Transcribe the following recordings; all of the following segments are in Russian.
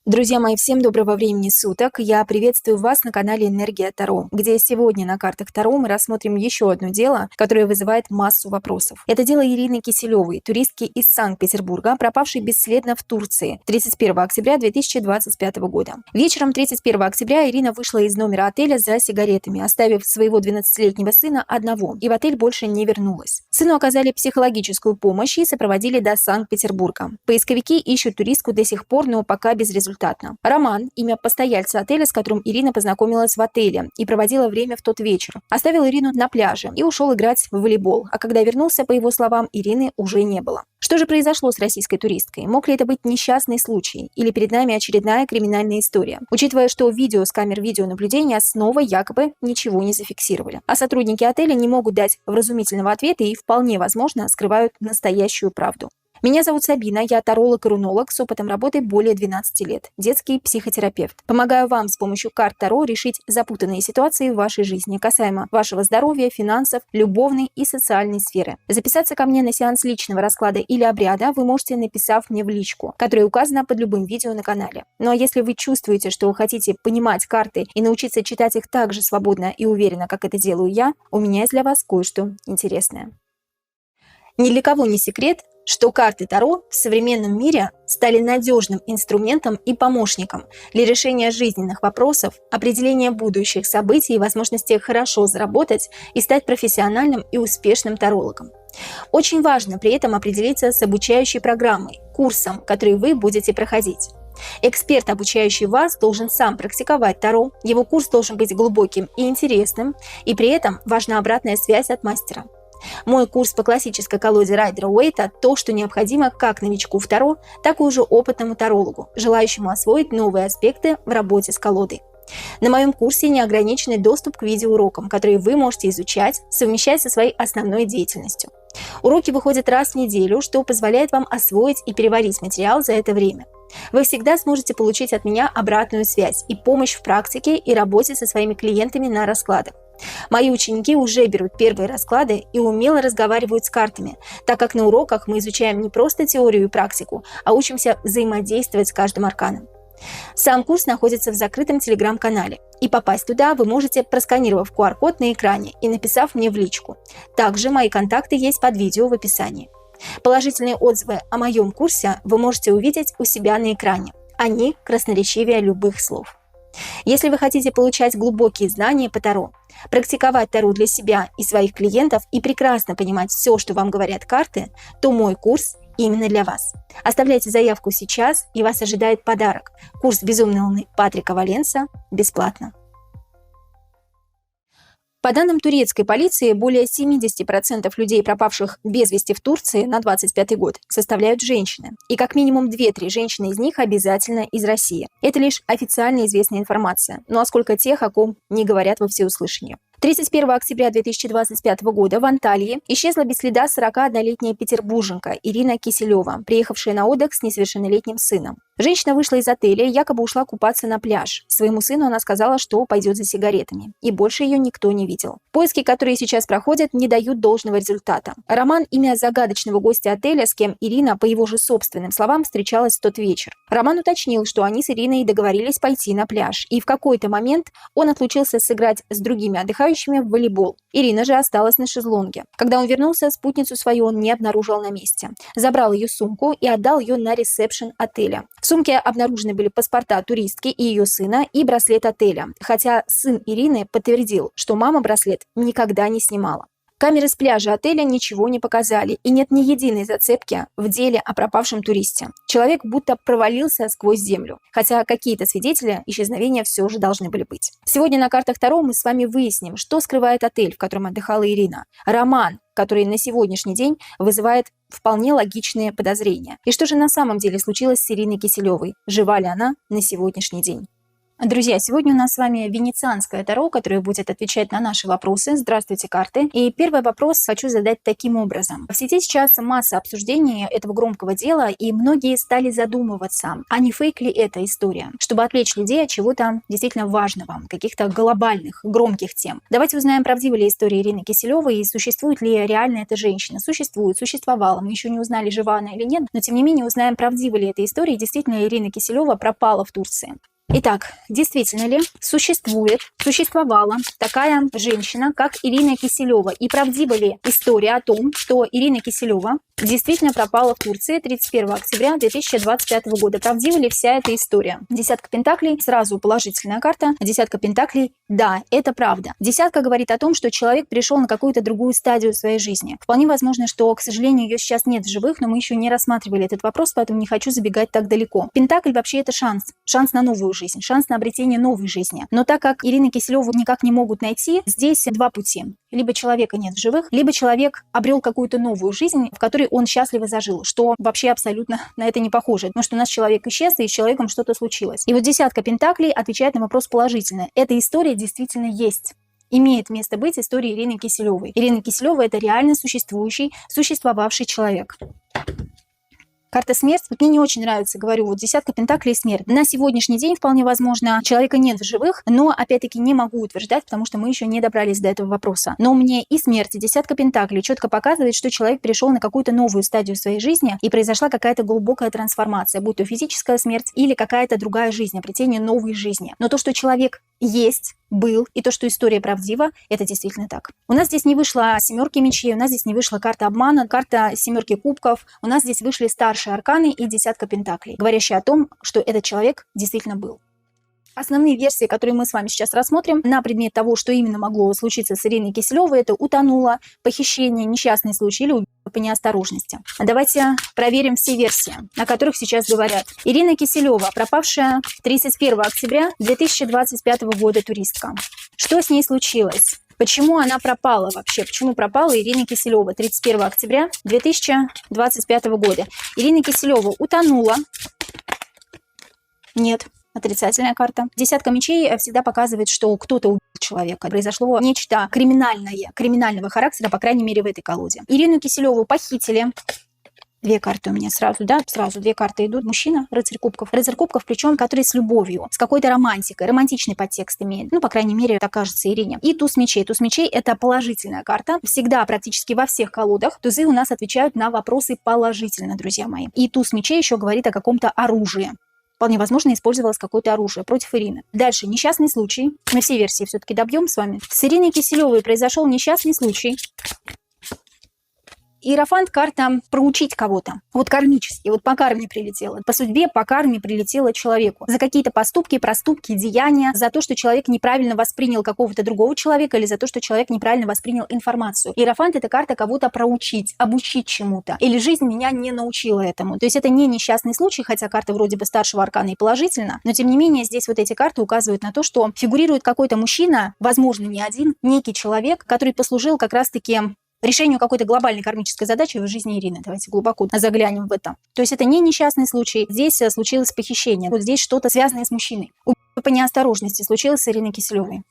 Друзья мои, всем доброго времени суток. Я приветствую вас на канале Энергия Таро, где сегодня на картах Таро мы рассмотрим еще одно дело, которое вызывает массу вопросов. Это дело Ирины Киселевой, туристки из Санкт-Петербурга, пропавшей бесследно в Турции 31 октября 2025 года. Вечером 31 октября Ирина вышла из номера отеля за сигаретами, оставив своего 12-летнего сына одного, и в отель больше не вернулась. Сыну оказали психологическую помощь и сопроводили до Санкт-Петербурга. Поисковики ищут туристку до сих пор, но пока безрезультатно. Роман, имя постояльца отеля, с которым Ирина познакомилась в отеле и проводила время в тот вечер, оставил Ирину на пляже и ушел играть в волейбол, а когда вернулся, по его словам, Ирины уже не было. Что же произошло с российской туристкой? Мог ли это быть несчастный случай? Или перед нами очередная криминальная история? Учитывая, что видео с камер видеонаблюдения снова якобы ничего не зафиксировали. А сотрудники отеля не могут дать вразумительного ответа и вполне возможно скрывают настоящую правду. Меня зовут Сабина, я таролог и рунолог с опытом работы более 12 лет, детский психотерапевт. Помогаю вам с помощью карт Таро решить запутанные ситуации в вашей жизни касаемо вашего здоровья, финансов, любовной и социальной сферы. Записаться ко мне на сеанс личного расклада или обряда вы можете, написав мне в личку, которая указана под любым видео на канале. Ну а если вы чувствуете, что вы хотите понимать карты и научиться читать их так же свободно и уверенно, как это делаю я, у меня есть для вас кое-что интересное. Ни для кого не секрет, что карты Таро в современном мире стали надежным инструментом и помощником для решения жизненных вопросов, определения будущих событий и возможности хорошо заработать и стать профессиональным и успешным тарологом. Очень важно при этом определиться с обучающей программой, курсом, который вы будете проходить. Эксперт, обучающий вас, должен сам практиковать Таро, его курс должен быть глубоким и интересным, и при этом важна обратная связь от мастера. Мой курс по классической колоде Райдера-Уэйта – то, что необходимо как новичку в Таро, так и уже опытному тарологу, желающему освоить новые аспекты в работе с колодой. На моем курсе неограниченный доступ к видеоурокам, которые вы можете изучать, совмещать со своей основной деятельностью. Уроки выходят раз в неделю, что позволяет вам освоить и переварить материал за это время. Вы всегда сможете получить от меня обратную связь и помощь в практике и работе со своими клиентами на раскладах. Мои ученики уже берут первые расклады и умело разговаривают с картами, так как на уроках мы изучаем не просто теорию и практику, а учимся взаимодействовать с каждым арканом. Сам курс находится в закрытом телеграм-канале, и попасть туда вы можете, просканировав QR-код на экране и написав мне в личку. Также мои контакты есть под видео в описании. Положительные отзывы о моем курсе вы можете увидеть у себя на экране. Они красноречивее любых слов. Если вы хотите получать глубокие знания по Таро, практиковать Таро для себя и своих клиентов и прекрасно понимать все, что вам говорят карты, то мой курс именно для вас. Оставляйте заявку сейчас, и вас ожидает подарок. Курс «Безумной луны» Патрика Валенса бесплатно. По данным турецкой полиции, более 70% людей, пропавших без вести в Турции на 2025 год, составляют женщины. И как минимум 2-3 женщины из них обязательно из России. Это лишь официально известная информация. Ну а сколько тех, о ком не говорят во всеуслышание. 31 октября 2025 года в Анталии исчезла без следа 41-летняя петербурженка Ирина Киселева, приехавшая на отдых с несовершеннолетним сыном. Женщина вышла из отеля и якобы ушла купаться на пляж. Своему сыну она сказала, что пойдет за сигаретами. И больше ее никто не видел. Поиски, которые сейчас проходят, не дают должного результата. Роман – имя загадочного гостя отеля, с кем Ирина, по его же собственным словам, встречалась в тот вечер. Роман уточнил, что они с Ириной договорились пойти на пляж. И в какой-то момент он отлучился сыграть с другими отдыхающими в волейбол. Ирина же осталась на шезлонге. Когда он вернулся, спутницу свою он не обнаружил на месте. Забрал ее сумку и отдал ее на ресепшн отеля. В сумке обнаружены были паспорта туристки и ее сына и браслет отеля, хотя сын Ирины подтвердил, что мама браслет никогда не снимала. Камеры с пляжа отеля ничего не показали, и нет ни единой зацепки в деле о пропавшем туристе. Человек будто провалился сквозь землю, хотя какие-то свидетели исчезновения все же должны были быть. Сегодня на картах Таро мы с вами выясним, что скрывает отель, в котором отдыхала Ирина, роман, который на сегодняшний день вызывает вполне логичные подозрения. И что же на самом деле случилось с Ириной Киселевой? Жива ли она на сегодняшний день? Друзья, сегодня у нас с вами венецианское таро, которое будет отвечать на наши вопросы. Здравствуйте, карты. И первый вопрос хочу задать таким образом. В сети сейчас масса обсуждений этого громкого дела, и многие стали задумываться, а не фейк ли эта история, чтобы отвлечь людей от чего-то действительно важного, каких-то глобальных, громких тем. Давайте узнаем, правдива ли история Ирины Киселевой и существует ли реально эта женщина. Существует, существовала. Мы еще не узнали, жива она или нет, но тем не менее узнаем, правдива ли эта история, и действительно Ирина Киселева пропала в Турции. Итак, действительно ли существовала такая женщина, как Ирина Киселева? И правдива ли история о том, что Ирина Киселева действительно пропала в Турции 31 октября 2025 года? Правдива ли вся эта история? Десятка пентаклей, сразу положительная карта. Десятка пентаклей, да, это правда. Десятка говорит о том, что человек перешел на какую-то другую стадию своей жизни. Вполне возможно, что, к сожалению, ее сейчас нет в живых, но мы еще не рассматривали этот вопрос, поэтому не хочу забегать так далеко. Пентакль вообще это шанс на новую жизнь, шанс на обретение новой жизни. Но так как Ирину Киселеву никак не могут найти, здесь два пути. Либо человека нет в живых, либо человек обрел какую-то новую жизнь, в которой он счастливо зажил, что вообще абсолютно на это не похоже. Потому что у нас человек исчез, и с человеком что-то случилось. И вот десятка пентаклей отвечает на вопрос положительно. Эта история действительно есть. Имеет место быть история Ирины Киселевой. Ирина Киселева – это реально существовавший человек. Карта смерть. Вот мне не очень нравится, говорю, вот десятка пентаклей и смерть. На сегодняшний день вполне возможно человека нет в живых, но опять-таки не могу утверждать, потому что мы еще не добрались до этого вопроса. Но мне и смерть, и десятка пентаклей четко показывает, что человек перешел на какую-то новую стадию своей жизни и произошла какая-то глубокая трансформация, будь то физическая смерть или какая-то другая жизнь, обретение новой жизни. Но то, что человек есть, был, и то, что история правдива, это действительно так. У нас здесь не вышло семерки мечей, у нас здесь не вышла карта обмана, карта семерки кубков, у нас здесь вышли старшие арканы и десятка пентаклей, говорящие о том, что этот человек действительно был. Основные версии, которые мы с вами сейчас рассмотрим на предмет того, что именно могло случиться с Ириной Киселевой, это утонула, похищение, несчастный случай или убийство по неосторожности. Давайте проверим все версии, о которых сейчас говорят. Ирина Киселева, пропавшая 31 октября 2025 года туристка. Что с ней случилось? Почему она пропала вообще? Почему пропала Ирина Киселева 31 октября 2025 года? Ирина Киселева утонула. Нет. Отрицательная карта. Десятка мечей всегда показывает, что кто-то убил человека. Произошло нечто криминального характера, по крайней мере, в этой колоде. Ирину Киселеву похитили. Две карты у меня сразу, да? Сразу две карты идут. Мужчина, рыцарь кубков. Рыцарь кубков, причем который с любовью, с какой-то романтикой, романтичный подтекст имеет. Ну, по крайней мере, так кажется Ирине. И туз мечей. Туз мечей – это положительная карта. Всегда, практически во всех колодах, тузы у нас отвечают на вопросы положительно, друзья мои. И туз мечей еще говорит о каком-то оружии. Вполне возможно, использовалось какое-то оружие против Ирины. Дальше, несчастный случай. Мы все версии все-таки добьем с вами. С Ириной Киселевой произошел несчастный случай. Иерофант – карта проучить кого-то. Вот кармически, вот по карме прилетело. По судьбе, по карме прилетело человеку. За какие-то поступки, проступки, деяния. За то, что человек неправильно воспринял какого-то другого человека или за то, что человек неправильно воспринял информацию. Иерофант – это карта кого-то проучить, обучить чему-то. Или жизнь меня не научила этому. То есть это не несчастный случай, хотя карта вроде бы старшего аркана и положительно. Но тем не менее здесь вот эти карты указывают на то, что фигурирует какой-то мужчина, возможно, не один, некий человек, который послужил как раз-таки решению какой-то глобальной кармической задачи в жизни Ирины. Давайте глубоко заглянем в это. То есть это не несчастный случай. Здесь случилось похищение. Вот здесь что-то связанное с мужчиной. Убийство по неосторожности случилось с Ириной Киселевой.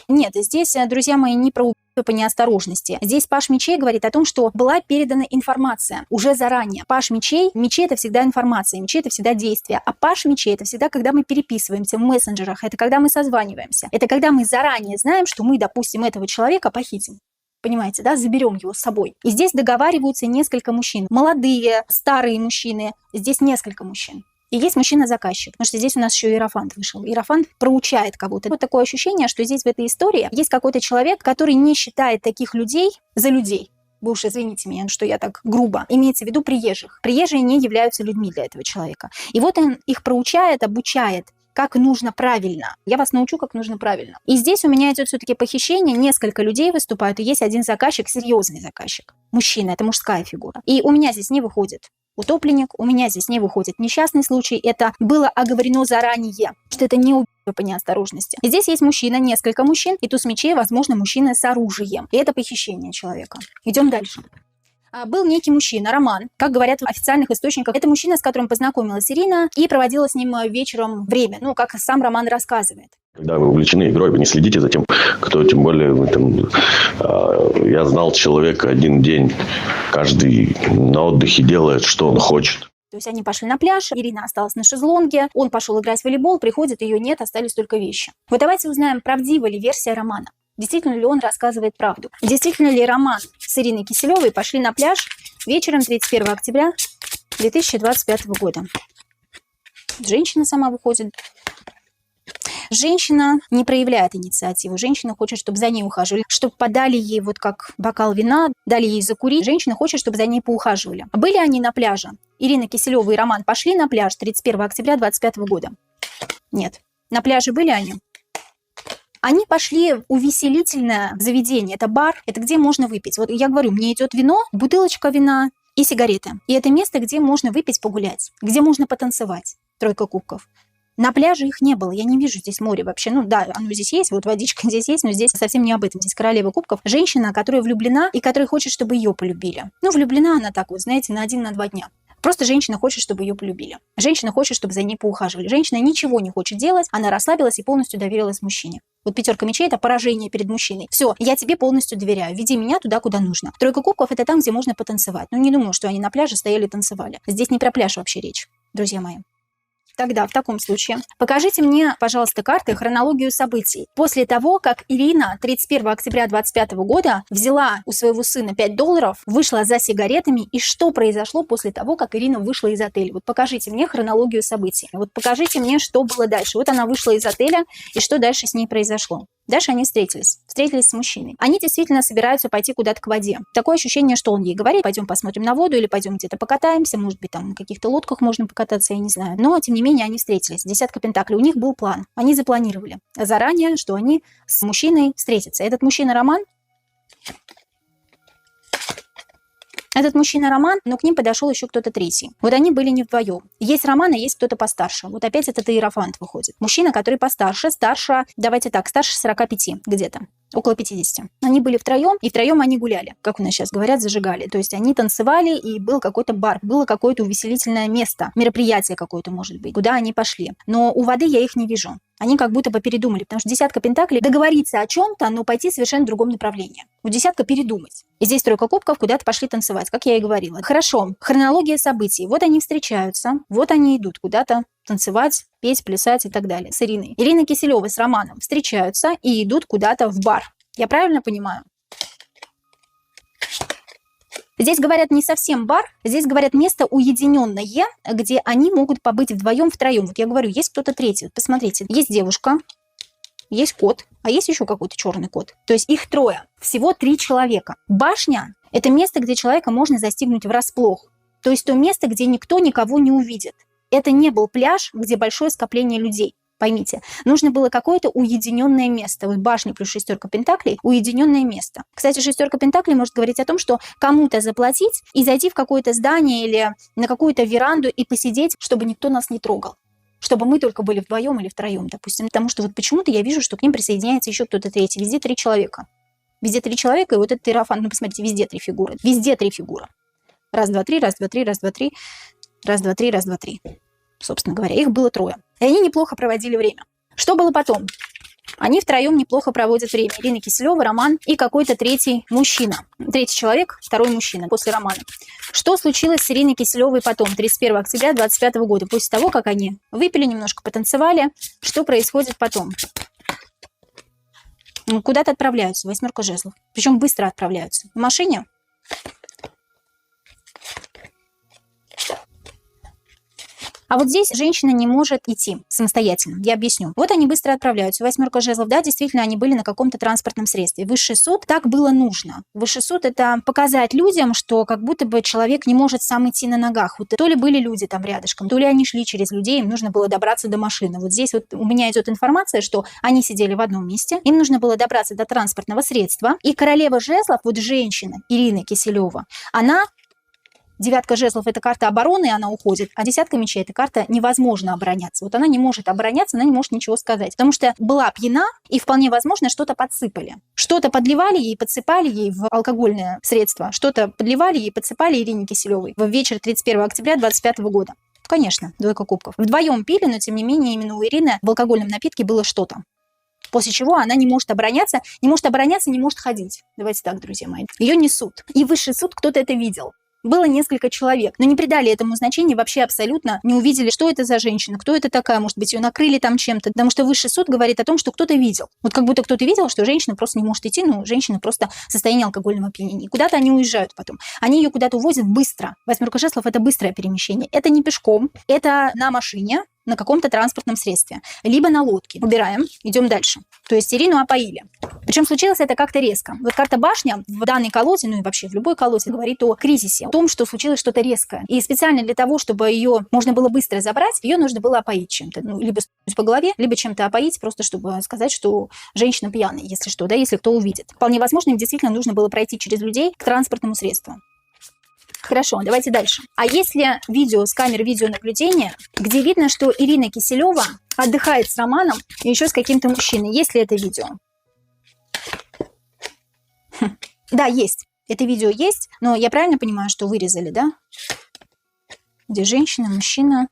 Нет, здесь, друзья мои, не про убийство по неосторожности. Здесь паш мечей говорит о том, что была передана информация уже заранее. Паш мечей, мечи – это всегда информация, мечи – это всегда действие. А паш мечей – это всегда, когда мы переписываемся в мессенджерах, это когда мы созваниваемся. Это когда мы заранее знаем, что мы, допустим, этого человека похитим. Понимаете, да, заберем его с собой. И здесь договариваются несколько мужчин. Молодые, старые мужчины. Здесь несколько мужчин. И есть мужчина-заказчик, потому что здесь у нас еще иерофант вышел. Иерофант проучает кого-то. Вот такое ощущение, что здесь в этой истории есть какой-то человек, который не считает таких людей за людей. Вы уж извините меня, что я так грубо. Имеется в виду приезжих. Приезжие не являются людьми для этого человека. И вот он их проучает, обучает, как нужно правильно. Я вас научу, как нужно правильно. И здесь у меня идет все-таки похищение. Несколько людей выступают, и есть один заказчик, серьезный заказчик. Мужчина, это мужская фигура. И у меня здесь не выходит утопленник, у меня здесь не выходит несчастный случай. Это было оговорено заранее, что это не убийство по неосторожности. И здесь есть мужчина, несколько мужчин, и туз мечей, возможно, мужчина с оружием. И это похищение человека. Идем дальше. был некий мужчина, Роман, как говорят в официальных источниках. Это мужчина, с которым познакомилась Ирина и проводила с ним вечером время, ну, как сам Роман рассказывает. Когда вы увлечены игрой, вы не следите за тем, кто, тем более, вы там, я знал человека один день, каждый на отдыхе делает, что он хочет. То есть они пошли на пляж, Ирина осталась на шезлонге, он пошел играть в волейбол, приходит, ее нет, остались только вещи. Вот давайте узнаем, правдива ли версия Романа. Действительно ли он рассказывает правду? Действительно ли Роман с Ириной Киселевой пошли на пляж вечером 31 октября 2025 года? Женщина сама выходит. Женщина не проявляет инициативу. Женщина хочет, чтобы за ней ухаживали, чтобы подали ей вот как бокал вина, дали ей закурить. Женщина хочет, чтобы за ней поухаживали. Были они на пляже? Ирина Киселева и Роман пошли на пляж 31 октября 2025 года? Нет. На пляже были они? Они пошли в увеселительное заведение. Это бар, это где можно выпить. Вот я говорю, мне идет вино, бутылочка вина и сигареты. И это место, где можно выпить, погулять, где можно потанцевать. Тройка кубков. На пляже их не было, я не вижу здесь море вообще. Ну да, оно здесь есть, вот водичка здесь есть, но здесь совсем не об этом. Здесь королева кубков. Женщина, которая влюблена и которая хочет, чтобы ее полюбили. Ну, влюблена она так вот, знаете, на 1-2 дня. Просто женщина хочет, чтобы ее полюбили. Женщина хочет, чтобы за ней поухаживали. Женщина ничего не хочет делать, она расслабилась и полностью доверилась мужчине. Вот 5 мечей – это поражение перед мужчиной. Все, я тебе полностью доверяю, веди меня туда, куда нужно. 3 кубков – это там, где можно потанцевать. Ну, не думаю, что они на пляже стояли и танцевали. Здесь не про пляж вообще речь, друзья мои. Тогда, в таком случае, покажите мне, пожалуйста, карты, хронологию событий. После того, как Ирина 31 октября 2025 года взяла у своего сына $5, вышла за сигаретами, и что произошло после того, как Ирина вышла из отеля? Вот покажите мне хронологию событий. Вот покажите мне, что было дальше. Вот она вышла из отеля, и что дальше с ней произошло. Дальше они встретились с мужчиной. Они действительно собираются пойти куда-то к воде. Такое ощущение, что он ей говорит, пойдем посмотрим на воду или пойдем где-то покатаемся, может быть, там на каких-то лодках можно покататься, я не знаю. Но, тем не менее, они встретились. 10 пентаклей. У них был план. Они запланировали заранее, что они с мужчиной встретятся. Этот мужчина Роман. Этот мужчина Роман, но к ним подошел еще кто-то третий. Вот они были не вдвоем. Есть Роман, а есть кто-то постарше. Вот опять этот иерофант выходит. Мужчина, который постарше, давайте так, старше 45 где-то. Около 50. Они были втроем, и втроем они гуляли. Как у нас сейчас говорят, зажигали. То есть они танцевали, и был какой-то бар, было какое-то увеселительное место, мероприятие какое-то, может быть, куда они пошли. Но у воды я их не вижу. Они как будто бы передумали, потому что 10 пентаклей договориться о чем-то, но пойти в совершенно другом направлении. У 10 передумать. И здесь 3 кубков куда-то пошли танцевать, как я и говорила. Хорошо, хронология событий. Вот они встречаются, вот они идут куда-то танцевать, петь, плясать и так далее с Ириной. Ирина Киселева с Романом встречаются и идут куда-то в бар. Я правильно понимаю? Здесь говорят не совсем бар, здесь говорят место уединенное, где они могут побыть вдвоем-втроем. Вот я говорю, есть кто-то третий. Вот посмотрите, есть девушка, есть кот, а есть еще какой-то черный кот. То есть их 3, всего 3 человека. Башня – это место, где человека можно застигнуть врасплох. То есть то место, где никто никого не увидит. Это не был пляж, где большое скопление людей. Поймите, нужно было какое-то уединенное место. Вот башня плюс 6 пентаклей – уединенное место. Кстати, 6 пентаклей может говорить о том, что кому-то заплатить и зайти в какое-то здание или на какую-то веранду и посидеть, чтобы никто нас не трогал. Чтобы мы только были вдвоем или втроем, допустим. Потому что вот почему-то я вижу, что к ним присоединяется еще кто-то третий. Везде 3 человека. Везде 3 человека, и вот этот иерофант, ну посмотрите, везде 3 фигуры. Везде 3 фигуры. Раз, два, три, раз, два, три, раз, два, три. Раз, два, три, раз, два, три. Собственно говоря, их было 3. И они неплохо проводили время. Что было потом? Они втроем неплохо проводят время. Ирина Киселева, Роман и какой-то третий мужчина. Третий человек, второй мужчина после Романа. Что случилось с Ириной Киселевой потом, 31 октября 2025 года? После того, как они выпили немножко, потанцевали, что происходит потом? Куда-то отправляются, 8 жезлов. Причем быстро отправляются. В машине. А вот здесь женщина не может идти самостоятельно. Я объясню. Вот они быстро отправляются. 8 жезлов, да, действительно, они были на каком-то транспортном средстве. Высший суд, так было нужно. Высший суд – это показать людям, что как будто бы человек не может сам идти на ногах. Вот то ли были люди там рядышком, то ли они шли через людей, им нужно было добраться до машины. Вот здесь вот у меня идет информация, что они сидели в одном месте, им нужно было добраться до транспортного средства. И королева жезлов, вот женщина, Ирина Киселева, она Девятка жезлов – это карта обороны, она уходит, а десятка мечей – это карта невозможно обороняться. Вот она не может обороняться, она не может ничего сказать, потому что была пьяна, и вполне возможно что-то подсыпали. Что-то подливали ей, подсыпали ей в алкогольное средство, что-то подливали ей, подсыпали Ирине Киселевой в вечер 31 октября 2025 года. Конечно, двойка кубков. Вдвоем пили, но тем не менее именно у Ирины в алкогольном напитке было что-то. После чего она не может обороняться, не может ходить. Давайте так, друзья мои. Ее несут. И высший суд, кто-то это видел. Было несколько человек, но не придали этому значения, вообще абсолютно не увидели, что это за женщина, кто это такая, может быть, ее накрыли там чем-то, потому что высший суд говорит о том, что кто-то видел. Вот как будто кто-то видел, что женщина просто не может идти, ну, женщина просто в состоянии алкогольного опьянения. Куда-то они уезжают потом. Они ее куда-то увозят быстро. Восьмерка жезлов – это быстрое перемещение. Это не пешком, это на машине, на каком-то транспортном средстве, либо на лодке. Убираем, идем дальше. То есть Ирину опоили. Причем случилось это как-то резко. Вот карта башня в данной колоде, ну и вообще в любой колоде, говорит о кризисе, о том, что случилось что-то резкое. И специально для того, чтобы ее можно было быстро забрать, ее нужно было опоить чем-то. Ну, либо по голове, либо чем-то опоить, просто чтобы сказать, что женщина пьяная, если что, да, если кто увидит. Вполне возможно, им действительно нужно было пройти через людей к транспортному средству. Хорошо, давайте дальше. А если видео с камер видеонаблюдения, где видно, что Ирина Киселева отдыхает с Романом и еще с каким-то мужчиной, есть ли это видео? Да, есть. Это видео есть, но я правильно понимаю, что вырезали, да? Где женщина, мужчина.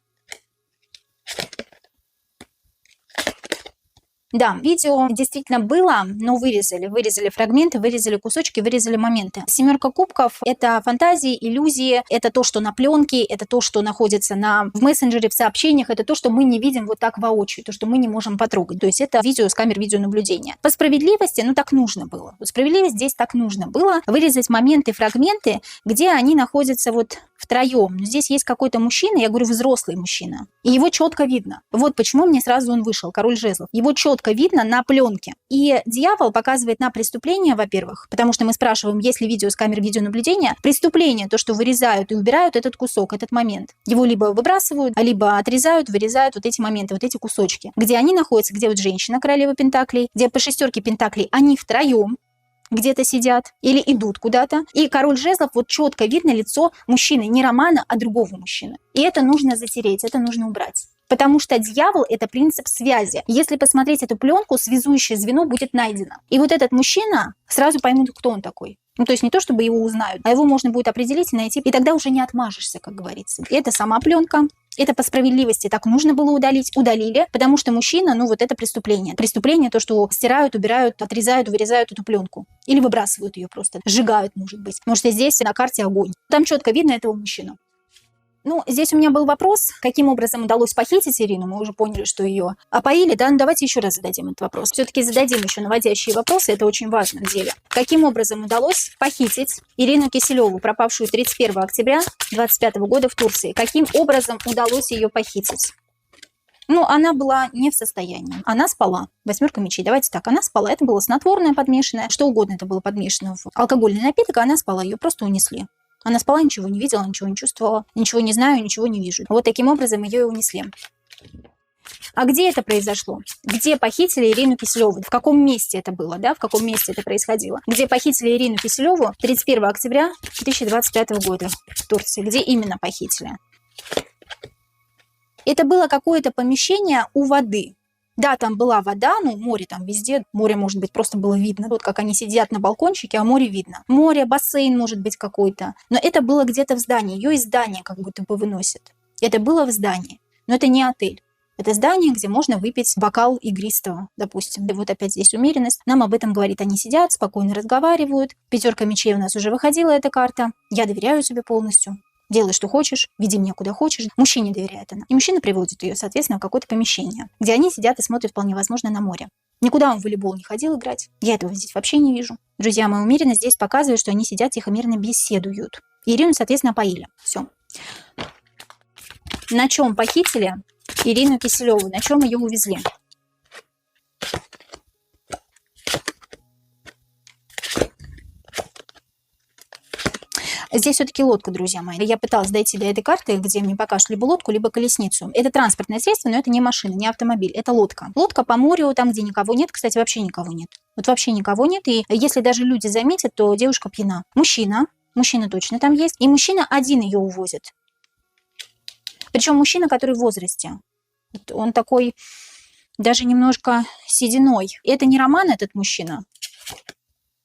Да, видео действительно было, но вырезали фрагменты, вырезали кусочки, вырезали моменты. Семерка кубков – это фантазии, иллюзии, это то, что на пленке, это то, что находится в мессенджере, в сообщениях, это то, что мы не видим вот так воочию, то, что мы не можем потрогать. То есть это видео с камер видеонаблюдения. По справедливости, ну так нужно было. Вот справедливость здесь так нужно было вырезать моменты, фрагменты, где они находятся вот втроем. Но здесь есть какой-то мужчина, я говорю, взрослый мужчина, и его четко видно. Вот почему мне сразу он вышел, король жезлов. Его четко видно на пленке. И дьявол показывает на преступление, во-первых, потому что мы спрашиваем, есть ли видео с камер видеонаблюдения. Преступление, то, что вырезают и убирают этот кусок, этот момент. Его либо выбрасывают, либо отрезают, вырезают вот эти моменты, вот эти кусочки. Где они находятся, где вот женщина, королева пентаклей, где по шестерке пентаклей они втроем где-то сидят или идут куда-то. И король жезлов, вот четко видно лицо мужчины, не Романа, а другого мужчины. И это нужно затереть, это нужно убрать. Потому что дьявол – это принцип связи. Если посмотреть эту пленку, связующее звено будет найдено. И вот этот мужчина, сразу поймут, кто он такой. Ну, то есть не то, чтобы его узнают, а его можно будет определить и найти. И тогда уже не отмажешься, как говорится. Это сама пленка. Это по справедливости так нужно было удалить. Удалили, потому что мужчина, ну вот это преступление. Преступление то, что стирают, убирают, отрезают, вырезают эту пленку. Или выбрасывают ее просто. Сжигают, может быть. Потому что здесь на карте огонь. Там четко видно этого мужчину. Ну, здесь у меня был вопрос, каким образом удалось похитить Ирину. Мы уже поняли, что ее опоили, да? Ну, давайте еще раз зададим этот вопрос. Все-таки зададим еще наводящие вопросы, это очень важно в деле. Каким образом удалось похитить Ирину Киселеву, пропавшую 31 октября 2025 года в Турции? Каким образом удалось ее похитить? Ну, она была не в состоянии. Она спала. Восьмерка мечей. Давайте так, она спала. Это было снотворное подмешанное, что угодно это было подмешано в алкогольный напиток, а она спала, ее просто унесли. Она спала, ничего не видела, ничего не чувствовала, ничего не знаю, ничего не вижу. Вот таким образом ее и унесли. А где это произошло? Где похитили Ирину Киселеву? В каком месте это было, да? В каком месте это происходило? Где похитили Ирину Киселеву 31 октября 2025 года в Турции? Где именно похитили? Это было какое-то помещение у воды. Да, там была вода, ну, море там везде. Море, может быть, просто было видно. Вот как они сидят на балкончике, а море видно. Море, бассейн, может быть, какой-то. Но это было где-то в здании. Ее из здания как будто бы выносят. Это было в здании. Но это не отель. Это здание, где можно выпить бокал игристого, допустим. И вот опять здесь умеренность. Нам об этом говорит. Они сидят, спокойно разговаривают. Пятерка мечей у нас уже выходила, эта карта. Я доверяю тебе полностью. Делай, что хочешь, веди меня куда хочешь. Мужчине доверяет она. И мужчина приводит ее, соответственно, в какое-то помещение, где они сидят и смотрят, вполне возможно, на море. Никуда он в волейбол не ходил играть. Я этого здесь вообще не вижу. Друзья мои, умеренность здесь показывает, что они сидят тихо-мирно беседуют. И Ирину, соответственно, поили. Все. На чем похитили Ирину Киселеву? На чем ее увезли? Здесь все-таки лодка, друзья мои. Я пыталась дойти до этой карты, где мне покажут либо лодку, либо колесницу. Это транспортное средство, но это не машина, не автомобиль, это лодка. Лодка по морю, там, где никого нет. Кстати, вообще никого нет. Вот вообще никого нет. И если даже люди заметят, то девушка пьяна. Мужчина Мужчина точно там есть. И мужчина один ее увозит. Причем мужчина, который в возрасте. Вот он такой даже немножко сединой. И это не Роман, этот мужчина.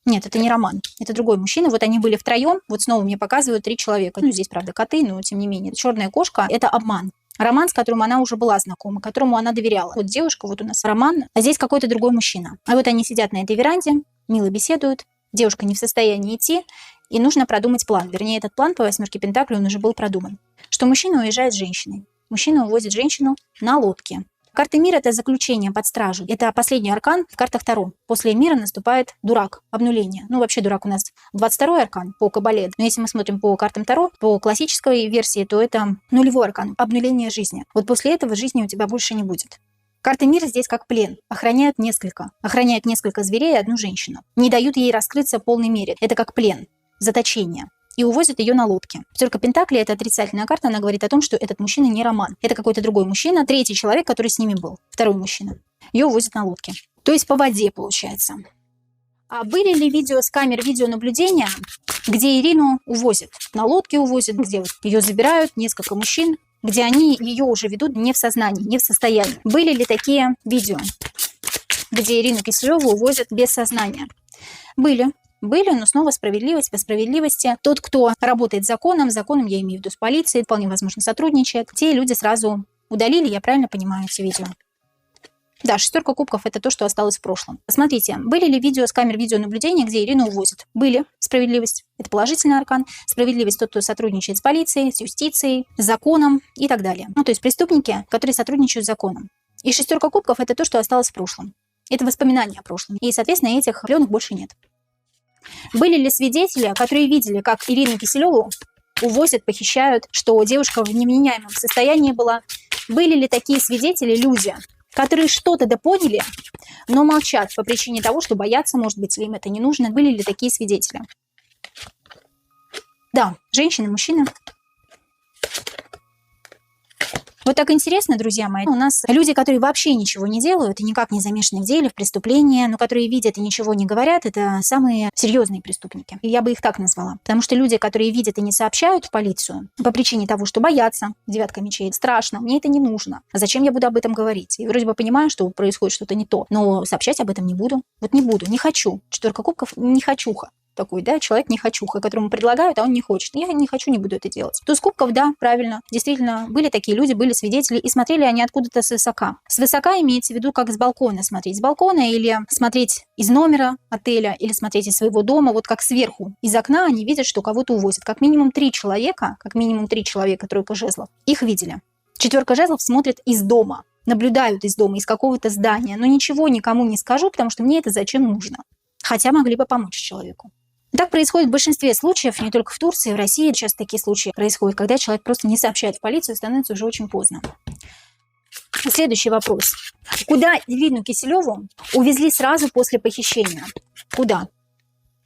Нет, это не Роман. Это другой мужчина. Вот они были втроем. Вот снова мне показывают 3 человека. Ну, здесь, правда, коты, но тем не менее. Черная кошка – это обман. Роман, с которым она уже была знакома, которому она доверяла. Вот девушка, вот у нас Роман, а здесь какой-то другой мужчина. А вот они сидят на этой веранде, мило беседуют. Девушка не в состоянии идти, и нужно продумать план. Вернее, этот план по 8 Пентаклей, он уже был продуман. Что мужчина уезжает с женщиной. Мужчина увозит женщину на лодке. Карта мира – это заключение под стражу. Это последний аркан в картах Таро. После мира наступает дурак, обнуление. Ну, вообще дурак у нас 22-й аркан по Кабале. Но если мы смотрим по картам Таро, по классической версии, то это нулевой аркан, обнуление жизни. Вот после этого жизни у тебя больше не будет. Карты мира здесь как плен. Охраняют несколько зверей и одну женщину. Не дают ей раскрыться в полной мере. Это как плен, заточение. И увозят ее на лодке. 5 Пентаклей – это отрицательная карта, она говорит о том, что этот мужчина не Роман. Это какой-то другой мужчина, третий человек, который с ними был, второй мужчина. Ее увозят на лодке. То есть по воде, получается. А были ли видео с камер видеонаблюдения, где Ирину увозят? На лодке увозят, где вот ее забирают несколько мужчин, где они ее уже ведут не в сознании, не в состоянии. Были ли такие видео, где Ирину Киселеву увозят без сознания? Были, но снова справедливость. По справедливости тот, кто работает с законом я имею в виду с полицией, вполне возможно сотрудничает, те люди сразу удалили, я правильно понимаю, все видео? Да, 6 кубков – это то, что осталось в прошлом. Посмотрите, были ли видео с камер видеонаблюдения, где Ирину увозят? Были. Справедливость – это положительный аркан. Справедливость – тот, кто сотрудничает с полицией, с юстицией, с законом и так далее. Ну, то есть преступники, которые сотрудничают с законом. И 6 кубков – это то, что осталось в прошлом. Это воспоминания о прошлом. И, соответственно, этих пленок больше нет. Были ли свидетели, которые видели, как Ирину Киселеву увозят, похищают, что девушка в невменяемом состоянии была? Были ли такие свидетели, люди, которые что-то допоняли, но молчат по причине того, что боятся, может быть, или им это не нужно? Были ли такие свидетели? Да, женщины, мужчины. Вот так интересно, друзья мои. У нас люди, которые вообще ничего не делают и никак не замешаны в деле, в преступлении, но которые видят и ничего не говорят, это самые серьезные преступники. И я бы их так назвала. Потому что люди, которые видят и не сообщают в полицию по причине того, что боятся, 9 мечей, страшно, мне это не нужно. А зачем я буду об этом говорить? И вроде бы понимаю, что происходит что-то не то, но сообщать об этом не буду. Вот не буду, не хочу. 4 кубков, не хочуха. Такой, да, человек не хочуха, которому предлагают, а он не хочет. Я не хочу, не буду это делать. Туз кубков, да, правильно. Действительно, были такие люди, были свидетели, и смотрели они откуда-то свысока. Свысока имеется в виду, как с балкона смотреть. С балкона или смотреть из номера отеля, или смотреть из своего дома, вот как сверху. Из окна они видят, что кого-то увозят. Как минимум 3 человека, тройка жезлов, их видели. 4 жезлов смотрят из дома, наблюдают из дома, из какого-то здания. Но ничего никому не скажу, потому что мне это зачем нужно. Хотя могли бы помочь человеку. Так происходит в большинстве случаев, не только в Турции, в России. Часто такие случаи происходят, когда человек просто не сообщает в полицию, становится уже очень поздно. Следующий вопрос. Куда Ирину Киселеву увезли сразу после похищения? Куда?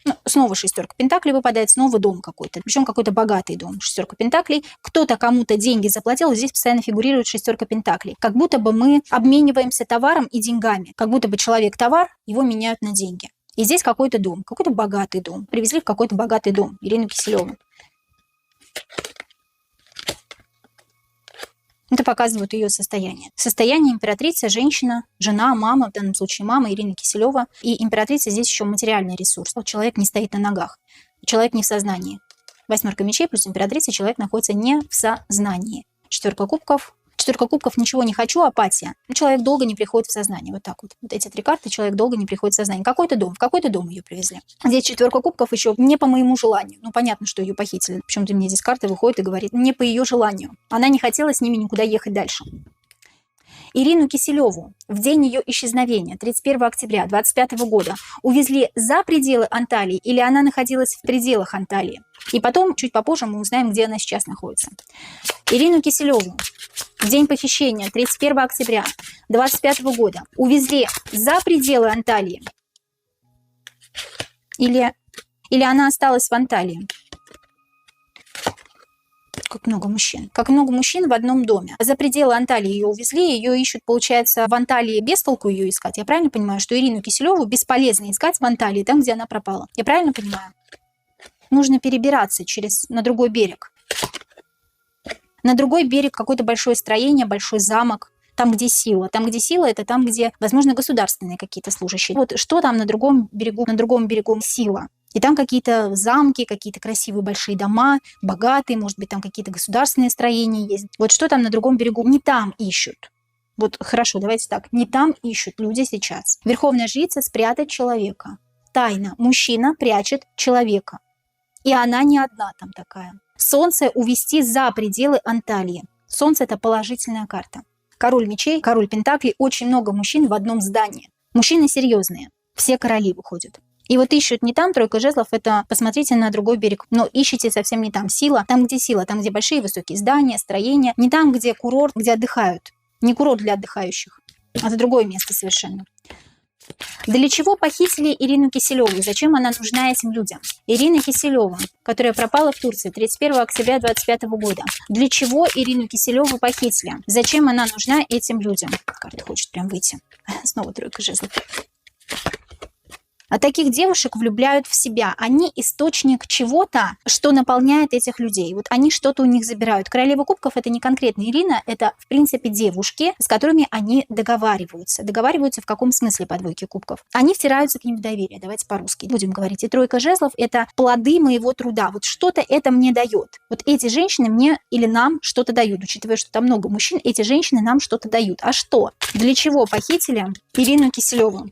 Ну, снова 6 Пентаклей выпадает, снова дом какой-то. Причем какой-то богатый дом. 6 Пентаклей. Кто-то кому-то деньги заплатил. Здесь постоянно фигурирует 6 Пентаклей. Как будто бы мы обмениваемся товаром и деньгами. Как будто бы человек товар, его меняют на деньги. И здесь какой-то дом, какой-то богатый дом. Привезли в какой-то богатый дом Ирину Киселеву. Это показывает ее состояние. Состояние императрицы, женщина, жена, мама, в данном случае мама Ирина Киселева. И императрица здесь еще материальный ресурс. Человек не стоит на ногах, человек не в сознании. 8 мечей плюс императрица, человек находится не в сознании. 4 кубков. 4 кубков, ничего не хочу, апатия. Человек долго не приходит в сознание. Вот так вот. Вот эти 3 карты, человек долго не приходит в сознание. Какой-то дом, в какой-то дом ее привезли. Здесь 4 кубков еще не по моему желанию. Ну, понятно, что ее похитили. Почему-то мне здесь карта выходит и говорит, не по ее желанию. Она не хотела с ними никуда ехать дальше. Ирину Киселеву в день ее исчезновения, 31 октября 2025 года, увезли за пределы Анталии или она находилась в пределах Анталии? И потом, чуть попозже, мы узнаем, где она сейчас находится. Ирину Киселеву в день похищения, 31 октября 2025 года, увезли за пределы Анталии? Или она осталась в Анталии? Как много мужчин. Как много мужчин в одном доме. За пределы Анталии ее увезли, ее ищут, получается, в Анталии без толку ее искать. Я правильно понимаю, что Ирину Киселеву бесполезно искать в Анталии, там, где она пропала? Я правильно понимаю? нужно перебираться на другой берег. На другой берег какое-то большое строение, большой замок. Там, где сила. Там, где сила, это там, где, возможно, государственные какие-то служащие. Вот что там на другом берегу сила. И там какие-то замки, какие-то красивые большие дома, богатые, может быть, там какие-то государственные строения есть. Вот что там на другом берегу? Не там ищут. Вот хорошо, давайте так. Не там ищут люди сейчас. Верховная жрица спрятать человека. Тайна. Мужчина прячет человека. И она не одна там такая. Солнце увести за пределы Анталии. Солнце – это положительная карта. Король мечей, король пентаклей, очень много мужчин в одном здании. Мужчины серьезные, все короли выходят. И вот ищут не там, тройка жезлов, это посмотрите на другой берег, но ищите совсем не там. Сила, там, где большие высокие здания, строения, не там, где курорт, где отдыхают. Не курорт для отдыхающих, а это другое место совершенно. Для чего похитили Ирину Киселеву? Зачем она нужна этим людям? Ирина Киселева, которая пропала в Турции 31 октября 2025 года. Для чего Ирину Киселеву похитили? Зачем она нужна этим людям? Карта хочет прям выйти. Снова тройка жезлов. А таких девушек влюбляют в себя. Они источник чего-то, что наполняет этих людей. Вот они что-то у них забирают. Королева кубков – это не конкретно Ирина, это, в принципе, девушки, с которыми они договариваются. Договариваются в каком смысле по двойке кубков? Они втираются к ним в доверие. Давайте по-русски будем говорить. И тройка жезлов – это плоды моего труда. Вот что-то это мне дает. Вот эти женщины мне или нам что-то дают. Учитывая, что там много мужчин, эти женщины нам что-то дают. А что? Для чего похитили Ирину Киселеву?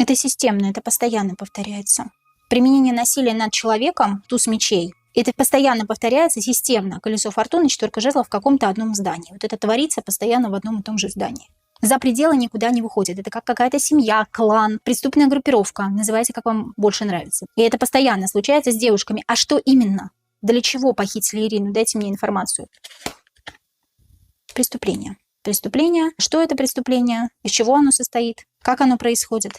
Это системно, это постоянно повторяется. Применение насилия над человеком, туз мечей, это постоянно повторяется системно. Колесо фортуны, четверка жезлов в каком-то одном здании. Вот это творится постоянно в одном и том же здании. За пределы никуда не выходит. Это как какая-то семья, клан, преступная группировка. Называйте, как вам больше нравится. И это постоянно случается с девушками. А что именно? Для чего похитили Ирину? Дайте мне информацию. Преступление. Преступление. Что это преступление? Из чего оно состоит? Как оно происходит?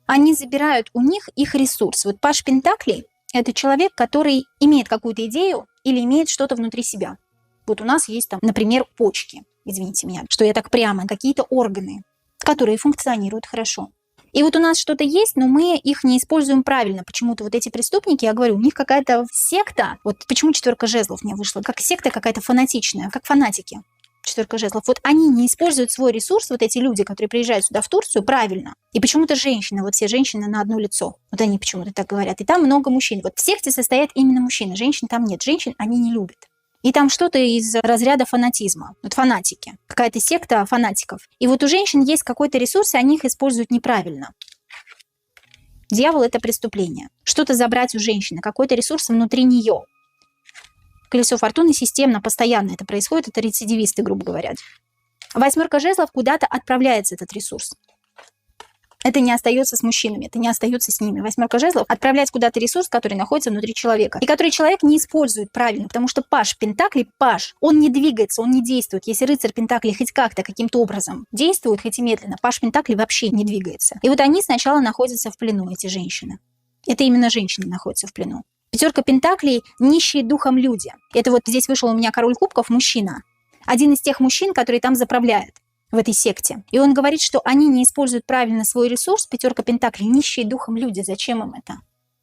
Они забирают у них их ресурс. Вот паж пентаклей – это человек, который имеет какую-то идею или имеет что-то внутри себя. Вот у нас есть там, например, почки, извините меня, что я так прямо, какие-то органы, которые функционируют хорошо. И вот у нас что-то есть, но мы их не используем правильно. Почему-то вот эти преступники, я говорю, у них какая-то секта, вот почему четверка жезлов мне вышла, как секта какая-то фанатичная, как фанатики. Четверка жезлов. Вот они не используют свой ресурс, вот эти люди, которые приезжают сюда в Турцию, правильно. И почему-то женщины, вот все женщины на одно лицо. Вот они почему-то так говорят. И там много мужчин. Вот в секте состоят именно мужчины. Женщин там нет. Женщин они не любят. И там что-то из разряда фанатизма. Вот фанатики. Какая-то секта фанатиков. И вот у женщин есть какой-то ресурс, и они их используют неправильно. Дьявол – это преступление. Что-то забрать у женщины, какой-то ресурс внутри нее. Колесо фортуны системно, постоянно это происходит. Это рецидивисты, грубо говоря. Восьмерка жезлов куда-то отправляется этот ресурс. Это не остается с мужчинами, это не остается с ними. Восьмерка жезлов отправлять куда-то ресурс, который находится внутри человека. И который человек не использует правильно, потому что паж пентаклей, паж, он не двигается, он не действует. Если рыцарь пентаклей хоть как-то, каким-то образом действует, хоть и медленно, паж пентаклей вообще не двигается. И вот они сначала находятся в плену, эти женщины. Это именно женщины находятся в плену. Пятерка пентаклей – нищие духом люди. Это вот здесь вышел у меня король кубков, мужчина. Один из тех мужчин, который там заправляет в этой секте. И он говорит, что они не используют правильно свой ресурс. Пятерка пентаклей – нищие духом люди. Зачем им это?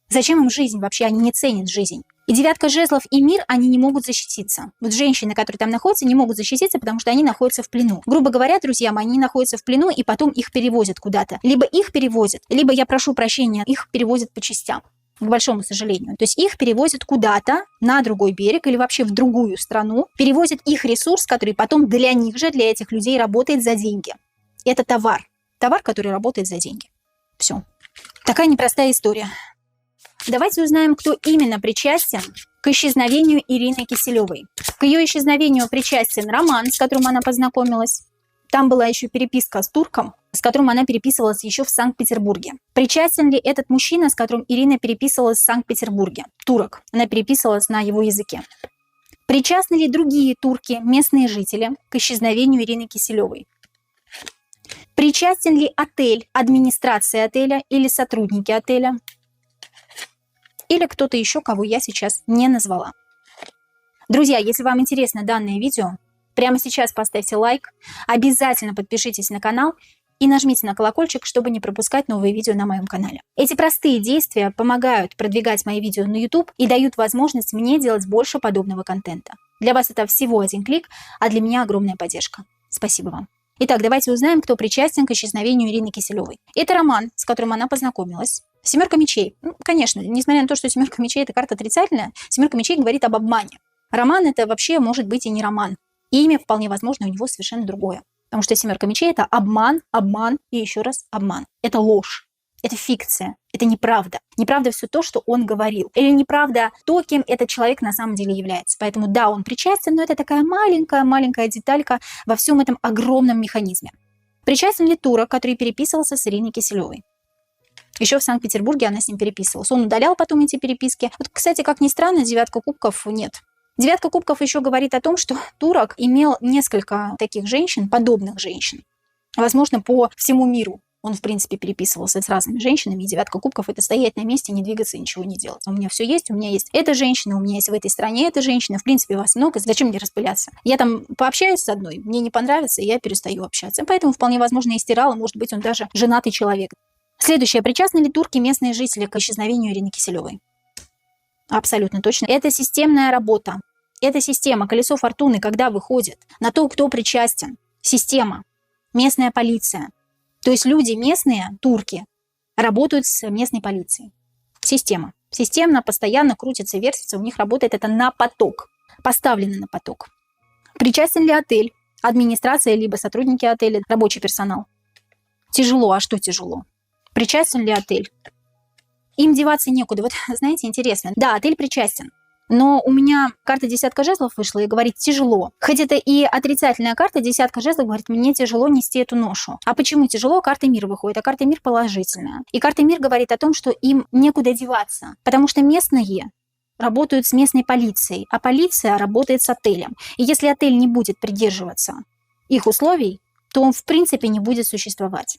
Зачем им жизнь вообще? Они не ценят жизнь. И девятка жезлов и мир, они не могут защититься. Вот женщины, которые там находятся, не могут защититься, потому что они находятся в плену. Грубо говоря, друзья мои, они находятся в плену, и потом их перевозят куда-то. Либо их перевозят, либо, я прошу прощения, их перевозят по частям. К большому сожалению. То есть их перевозят куда-то на другой берег или вообще в другую страну, перевозят их ресурс, который потом для них же, для этих людей работает за деньги. Это товар. Товар, который работает за деньги. Все. Такая непростая история. Давайте узнаем, кто именно причастен к исчезновению Ирины Киселевой. К ее исчезновению причастен Роман, с которым она познакомилась. Там была еще переписка с турком, с которым она переписывалась еще в Санкт-Петербурге. Причастен ли этот мужчина, с которым Ирина переписывалась в Санкт-Петербурге? Турок. Она переписывалась на его языке. Причастны ли другие турки, местные жители, к исчезновению Ирины Киселевой? Причастен ли отель, администрация отеля или сотрудники отеля? или кто-то еще, кого я сейчас не назвала. Друзья, если вам интересно данное видео, прямо сейчас поставьте лайк, обязательно подпишитесь на канал и нажмите на колокольчик, чтобы не пропускать новые видео на моем канале. Эти простые действия помогают продвигать мои видео на YouTube и дают возможность мне делать больше подобного контента. Для вас это всего один клик, а для меня огромная поддержка. Спасибо вам. Итак, давайте узнаем, кто причастен к исчезновению Ирины Киселевой. Это Роман, с которым она познакомилась. Семерка мечей. Конечно, несмотря на то, что семерка мечей – это карта отрицательная, семерка мечей говорит об обмане. Роман – это вообще может быть и не роман. Имя, вполне возможно, у него совершенно другое. Потому что семерка мечей – это обман, обман и еще раз обман. Это ложь, это фикция, это неправда. Неправда все то, что он говорил. Или неправда то, кем этот человек на самом деле является. Поэтому да, он причастен, но это такая маленькая деталька во всем этом огромном механизме. Причастен ли турок, который переписывался с Ириной Киселевой? Еще в Санкт-Петербурге она с ним переписывалась. Он удалял потом эти переписки. Вот, кстати, как ни странно, девятка кубков нет. Девятка кубков еще говорит о том, что турок имел несколько таких женщин, подобных женщин. Возможно, по всему миру он, в принципе, переписывался с разными женщинами. И девятка кубков – это стоять на месте, не двигаться и ничего не делать. У меня все есть, у меня есть эта женщина, у меня есть в этой стране эта женщина. В принципе, вас много, зачем мне распыляться? Я там пообщаюсь с одной, мне не понравится, и я перестаю общаться. Поэтому, вполне возможно, и стирала, может быть, он даже женатый человек. Следующее. Причастны ли турки, местные жители, к исчезновению Ирины Киселевой? Абсолютно точно. Это системная работа. Эта система, колесо фортуны, когда выходит на то, кто причастен. Система, местная полиция. То есть люди местные, турки, работают с местной полицией. Система. Системно, постоянно крутится, вертится, у них работает это на поток. Поставлено на поток. Причастен ли отель, администрация, либо сотрудники отеля, рабочий персонал? Тяжело. А что тяжело? Причастен ли отель? Им деваться некуда. Вот, знаете, интересно. Да, отель причастен. Но у меня карта десятка жезлов вышла и говорит тяжело. Хоть это и отрицательная карта, десятка жезлов говорит, мне тяжело нести эту ношу. А почему тяжело? Карта мир выходит, а карта мир положительная. И карта мир говорит о том, что им некуда деваться, потому что местные работают с местной полицией, а полиция работает с отелем. И если отель не будет придерживаться их условий, то он в принципе не будет существовать.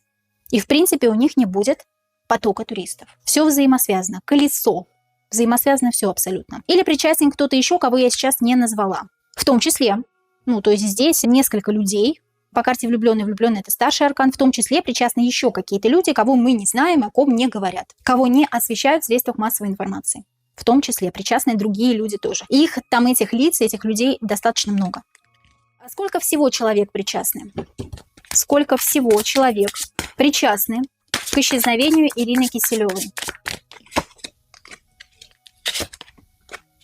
И в принципе у них не будет потока туристов. Все взаимосвязано. Колесо. Взаимосвязано все абсолютно. Или причастен кто-то еще, кого я сейчас не назвала. В том числе, то есть здесь несколько людей. По карте влюбленный это старший аркан. В том числе причастны еще какие-то люди, кого мы не знаем, о ком не говорят. Кого не освещают в средствах массовой информации. В том числе причастны другие люди тоже. Их там, этих лиц, этих людей достаточно много. А сколько всего человек причастны? Сколько всего человек причастны к исчезновению Ирины Киселевой?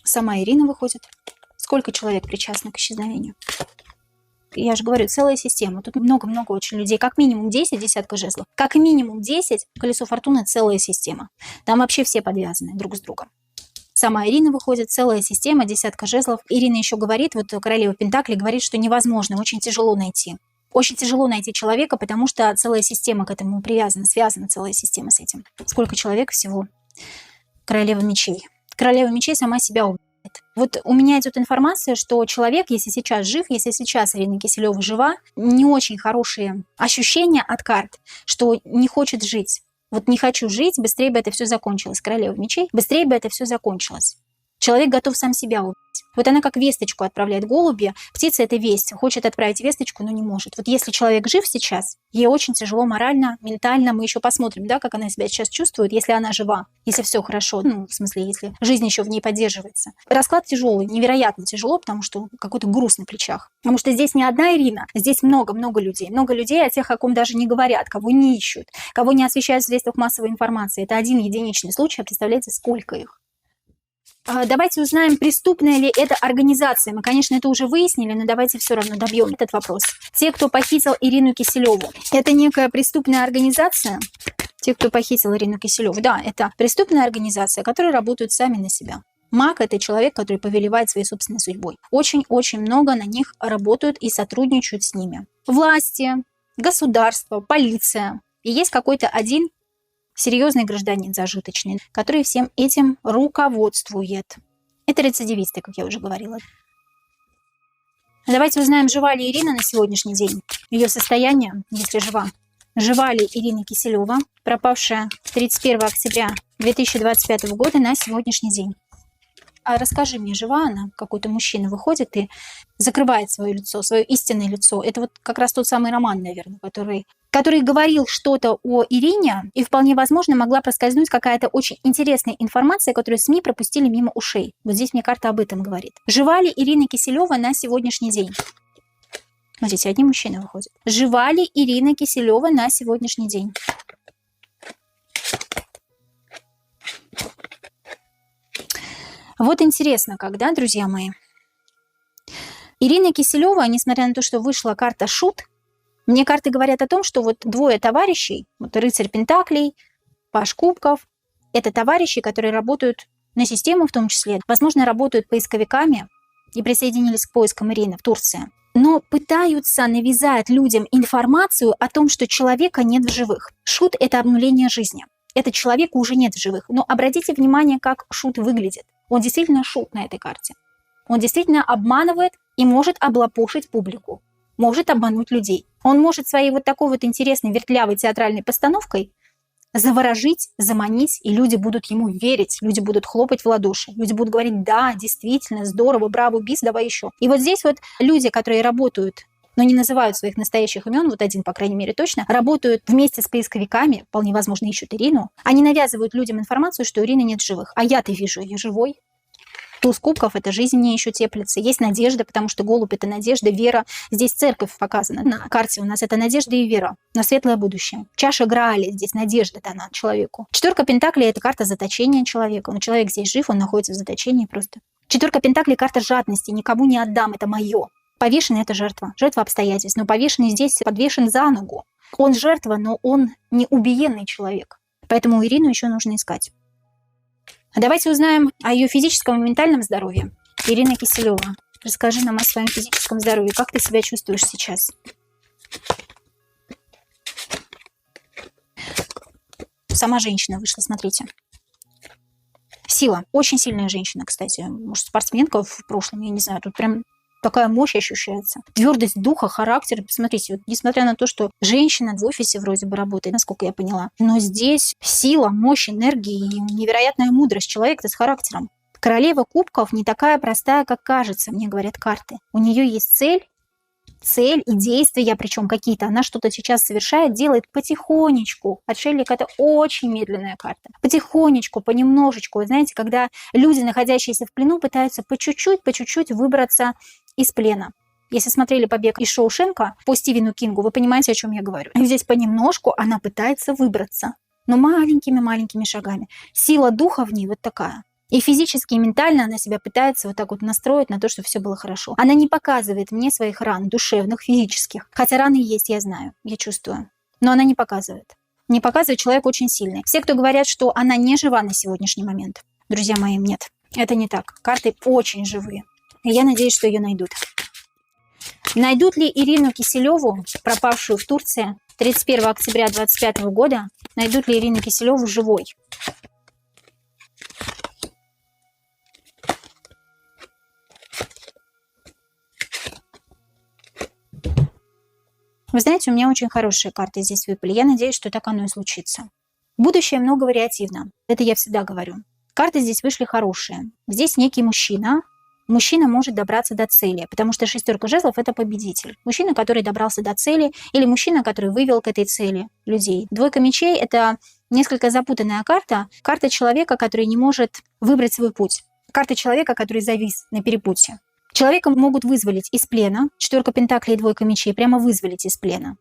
Сама Ирина выходит. Сколько человек причастны к исчезновению? Я же говорю, целая система. Тут много-много очень людей. Как минимум 10, десятка жезлов. Как минимум 10, колесо фортуны, целая система. Там вообще все подвязаны друг с другом. Сама Ирина выходит, целая система, десятка жезлов. Ирина еще говорит, вот королева Пентакли говорит, что невозможно, очень тяжело найти. Очень тяжело найти человека, потому что целая система к этому привязана, связана целая система с этим. Сколько человек всего? Королева мечей. Королева мечей сама себя убивает. Вот у меня идет информация, что человек, если сейчас жив, если сейчас Ирина Киселева жива, не очень хорошие ощущения от карт, что не хочет жить. Вот не хочу жить, быстрее бы это все закончилось. Королева мечей, быстрее бы это все закончилось. Человек готов сам себя убить. Вот она как весточку отправляет голуби. Птица – это весть. Хочет отправить весточку, но не может. Вот если человек жив сейчас, ей очень тяжело морально, ментально. Мы еще посмотрим, да, как она себя сейчас чувствует, если она жива, если все хорошо. В смысле, если жизнь еще в ней поддерживается. Расклад тяжелый, невероятно тяжело, потому что какой-то груз на плечах. Потому что здесь не одна Ирина, здесь много-много людей. Много людей, о тех, о ком даже не говорят, кого не ищут, кого не освещают в средствах массовой информации. Это один единичный случай, а представляете, сколько их? Давайте узнаем, преступная ли это организация. Мы, конечно, это уже выяснили, но давайте все равно добьем этот вопрос. Те, кто похитил Ирину Киселеву, это некая преступная организация? Те, кто похитил Ирину Киселеву, да, это преступная организация, которые работают сами на себя. Маг – это человек, который повелевает своей собственной судьбой. Очень-очень много на них работают и сотрудничают с ними. Власти, государство, полиция. И есть какой-то один серьезный гражданин зажиточный, который всем этим руководствует. Это рецидивисты, как я уже говорила. Давайте узнаем, жива ли Ирина на сегодняшний день. Ее состояние, если жива. Жива ли Ирина Киселева, пропавшая 31 октября 2025 года на сегодняшний день. А расскажи мне, жива она? Какой-то мужчина выходит и закрывает свое лицо, свое истинное лицо. Это вот как раз тот самый роман, наверное, который говорил что-то о Ирине, и вполне возможно могла проскользнуть какая-то очень интересная информация, которую СМИ пропустили мимо ушей. Вот здесь мне карта об этом говорит. Жива ли Ирина Киселева на сегодняшний день? Смотрите, одни мужчины выходят. Жива ли Ирина Киселева на сегодняшний день? Вот интересно, когда, друзья мои. Ирина Киселева, несмотря на то, что вышла карта Шут, мне карты говорят о том, что вот двое товарищей, вот рыцарь Пентаклей, Паж Кубков, это товарищи, которые работают на систему в том числе, возможно, работают поисковиками и присоединились к поискам Ирины в Турции, но пытаются навязать людям информацию о том, что человека нет в живых. Шут – это обнуление жизни. Этого человека уже нет в живых. Но обратите внимание, как Шут выглядит. Он действительно шут на этой карте. Он действительно обманывает и может облапошить публику, может обмануть людей. Он может своей вот такой вот интересной вертлявой театральной постановкой заворожить, заманить, и люди будут ему верить, люди будут хлопать в ладоши, люди будут говорить: да, действительно, здорово, браво, бис, давай еще. И вот здесь вот люди, которые работают, но не называют своих настоящих имен, вот один, по крайней мере, точно, работают вместе с поисковиками, вполне возможно, ищут Ирину, они навязывают людям информацию, что Ирины нет в живых. А я-то вижу ее живой. Туз кубков – это жизнь в ней еще теплится. Есть надежда, потому что голубь – это надежда, вера. Здесь церковь показана на карте у нас. Это надежда и вера на светлое будущее. Чаша Грааля, здесь надежда дана человеку. Четверка Пентаклей – это карта заточения человека. Но человек здесь жив, он находится в заточении просто. Четверка Пентаклей – карта жадности. Никому не отдам, это мое. Повешенный – это жертва. Жертва обстоятельств. Но повешенный здесь подвешен за ногу. Он жертва, но он не убиенный человек. Поэтому Ирину еще нужно искать. Давайте узнаем о ее физическом и ментальном здоровье. Ирина Киселева, расскажи нам о своем физическом здоровье. Как ты себя чувствуешь сейчас? Сама женщина вышла, смотрите. Сила. Очень сильная женщина, кстати. Может, спортсменка в прошлом, я не знаю. Тут прям такая мощь ощущается. Твердость духа, характер. Посмотрите, вот, несмотря на то, что женщина в офисе вроде бы работает, насколько я поняла, но здесь сила, мощь, энергия и невероятная мудрость человека с характером. Королева кубков не такая простая, как кажется, мне говорят карты. У нее есть цель и действия, причем какие-то. Она что-то сейчас совершает, делает потихонечку. Отшельник – это очень медленная карта. Потихонечку, понемножечку. Вы знаете, когда люди, находящиеся в плену, пытаются по чуть-чуть выбраться из плена. Если смотрели «Побег из Шоушенка» по Стивену Кингу, вы понимаете, о чем я говорю. И здесь понемножку она пытается выбраться, но маленькими шагами. Сила духа в ней вот такая. И физически, и ментально она себя пытается вот так вот настроить на то, чтобы все было хорошо. Она не показывает мне своих ран, душевных, физических. Хотя раны есть, я знаю, я чувствую. Но она не показывает. Не показывает, человек очень сильный. Все, кто говорят, что она не жива на сегодняшний момент, друзья мои, нет. Это не так. Карты очень живые. И я надеюсь, что ее найдут. Найдут ли Ирину Киселеву, пропавшую в Турции 31 октября 2025 года, найдут ли Ирину Киселеву живой? Вы знаете, у меня очень хорошие карты здесь выпали. Я надеюсь, что так оно и случится. Будущее много вариативно. Это я всегда говорю. Карты здесь вышли хорошие. Здесь некий мужчина. Мужчина может добраться до цели, потому что шестерка жезлов – это победитель. Мужчина, который добрался до цели, или мужчина, который вывел к этой цели людей. Двойка мечей – это несколько запутанная карта. Карта человека, который не может выбрать свой путь. Карта человека, который завис на перепутье. Человека могут вызволить из плена. Четверка пентаклей и двойка мечей прямо вызволить из плена.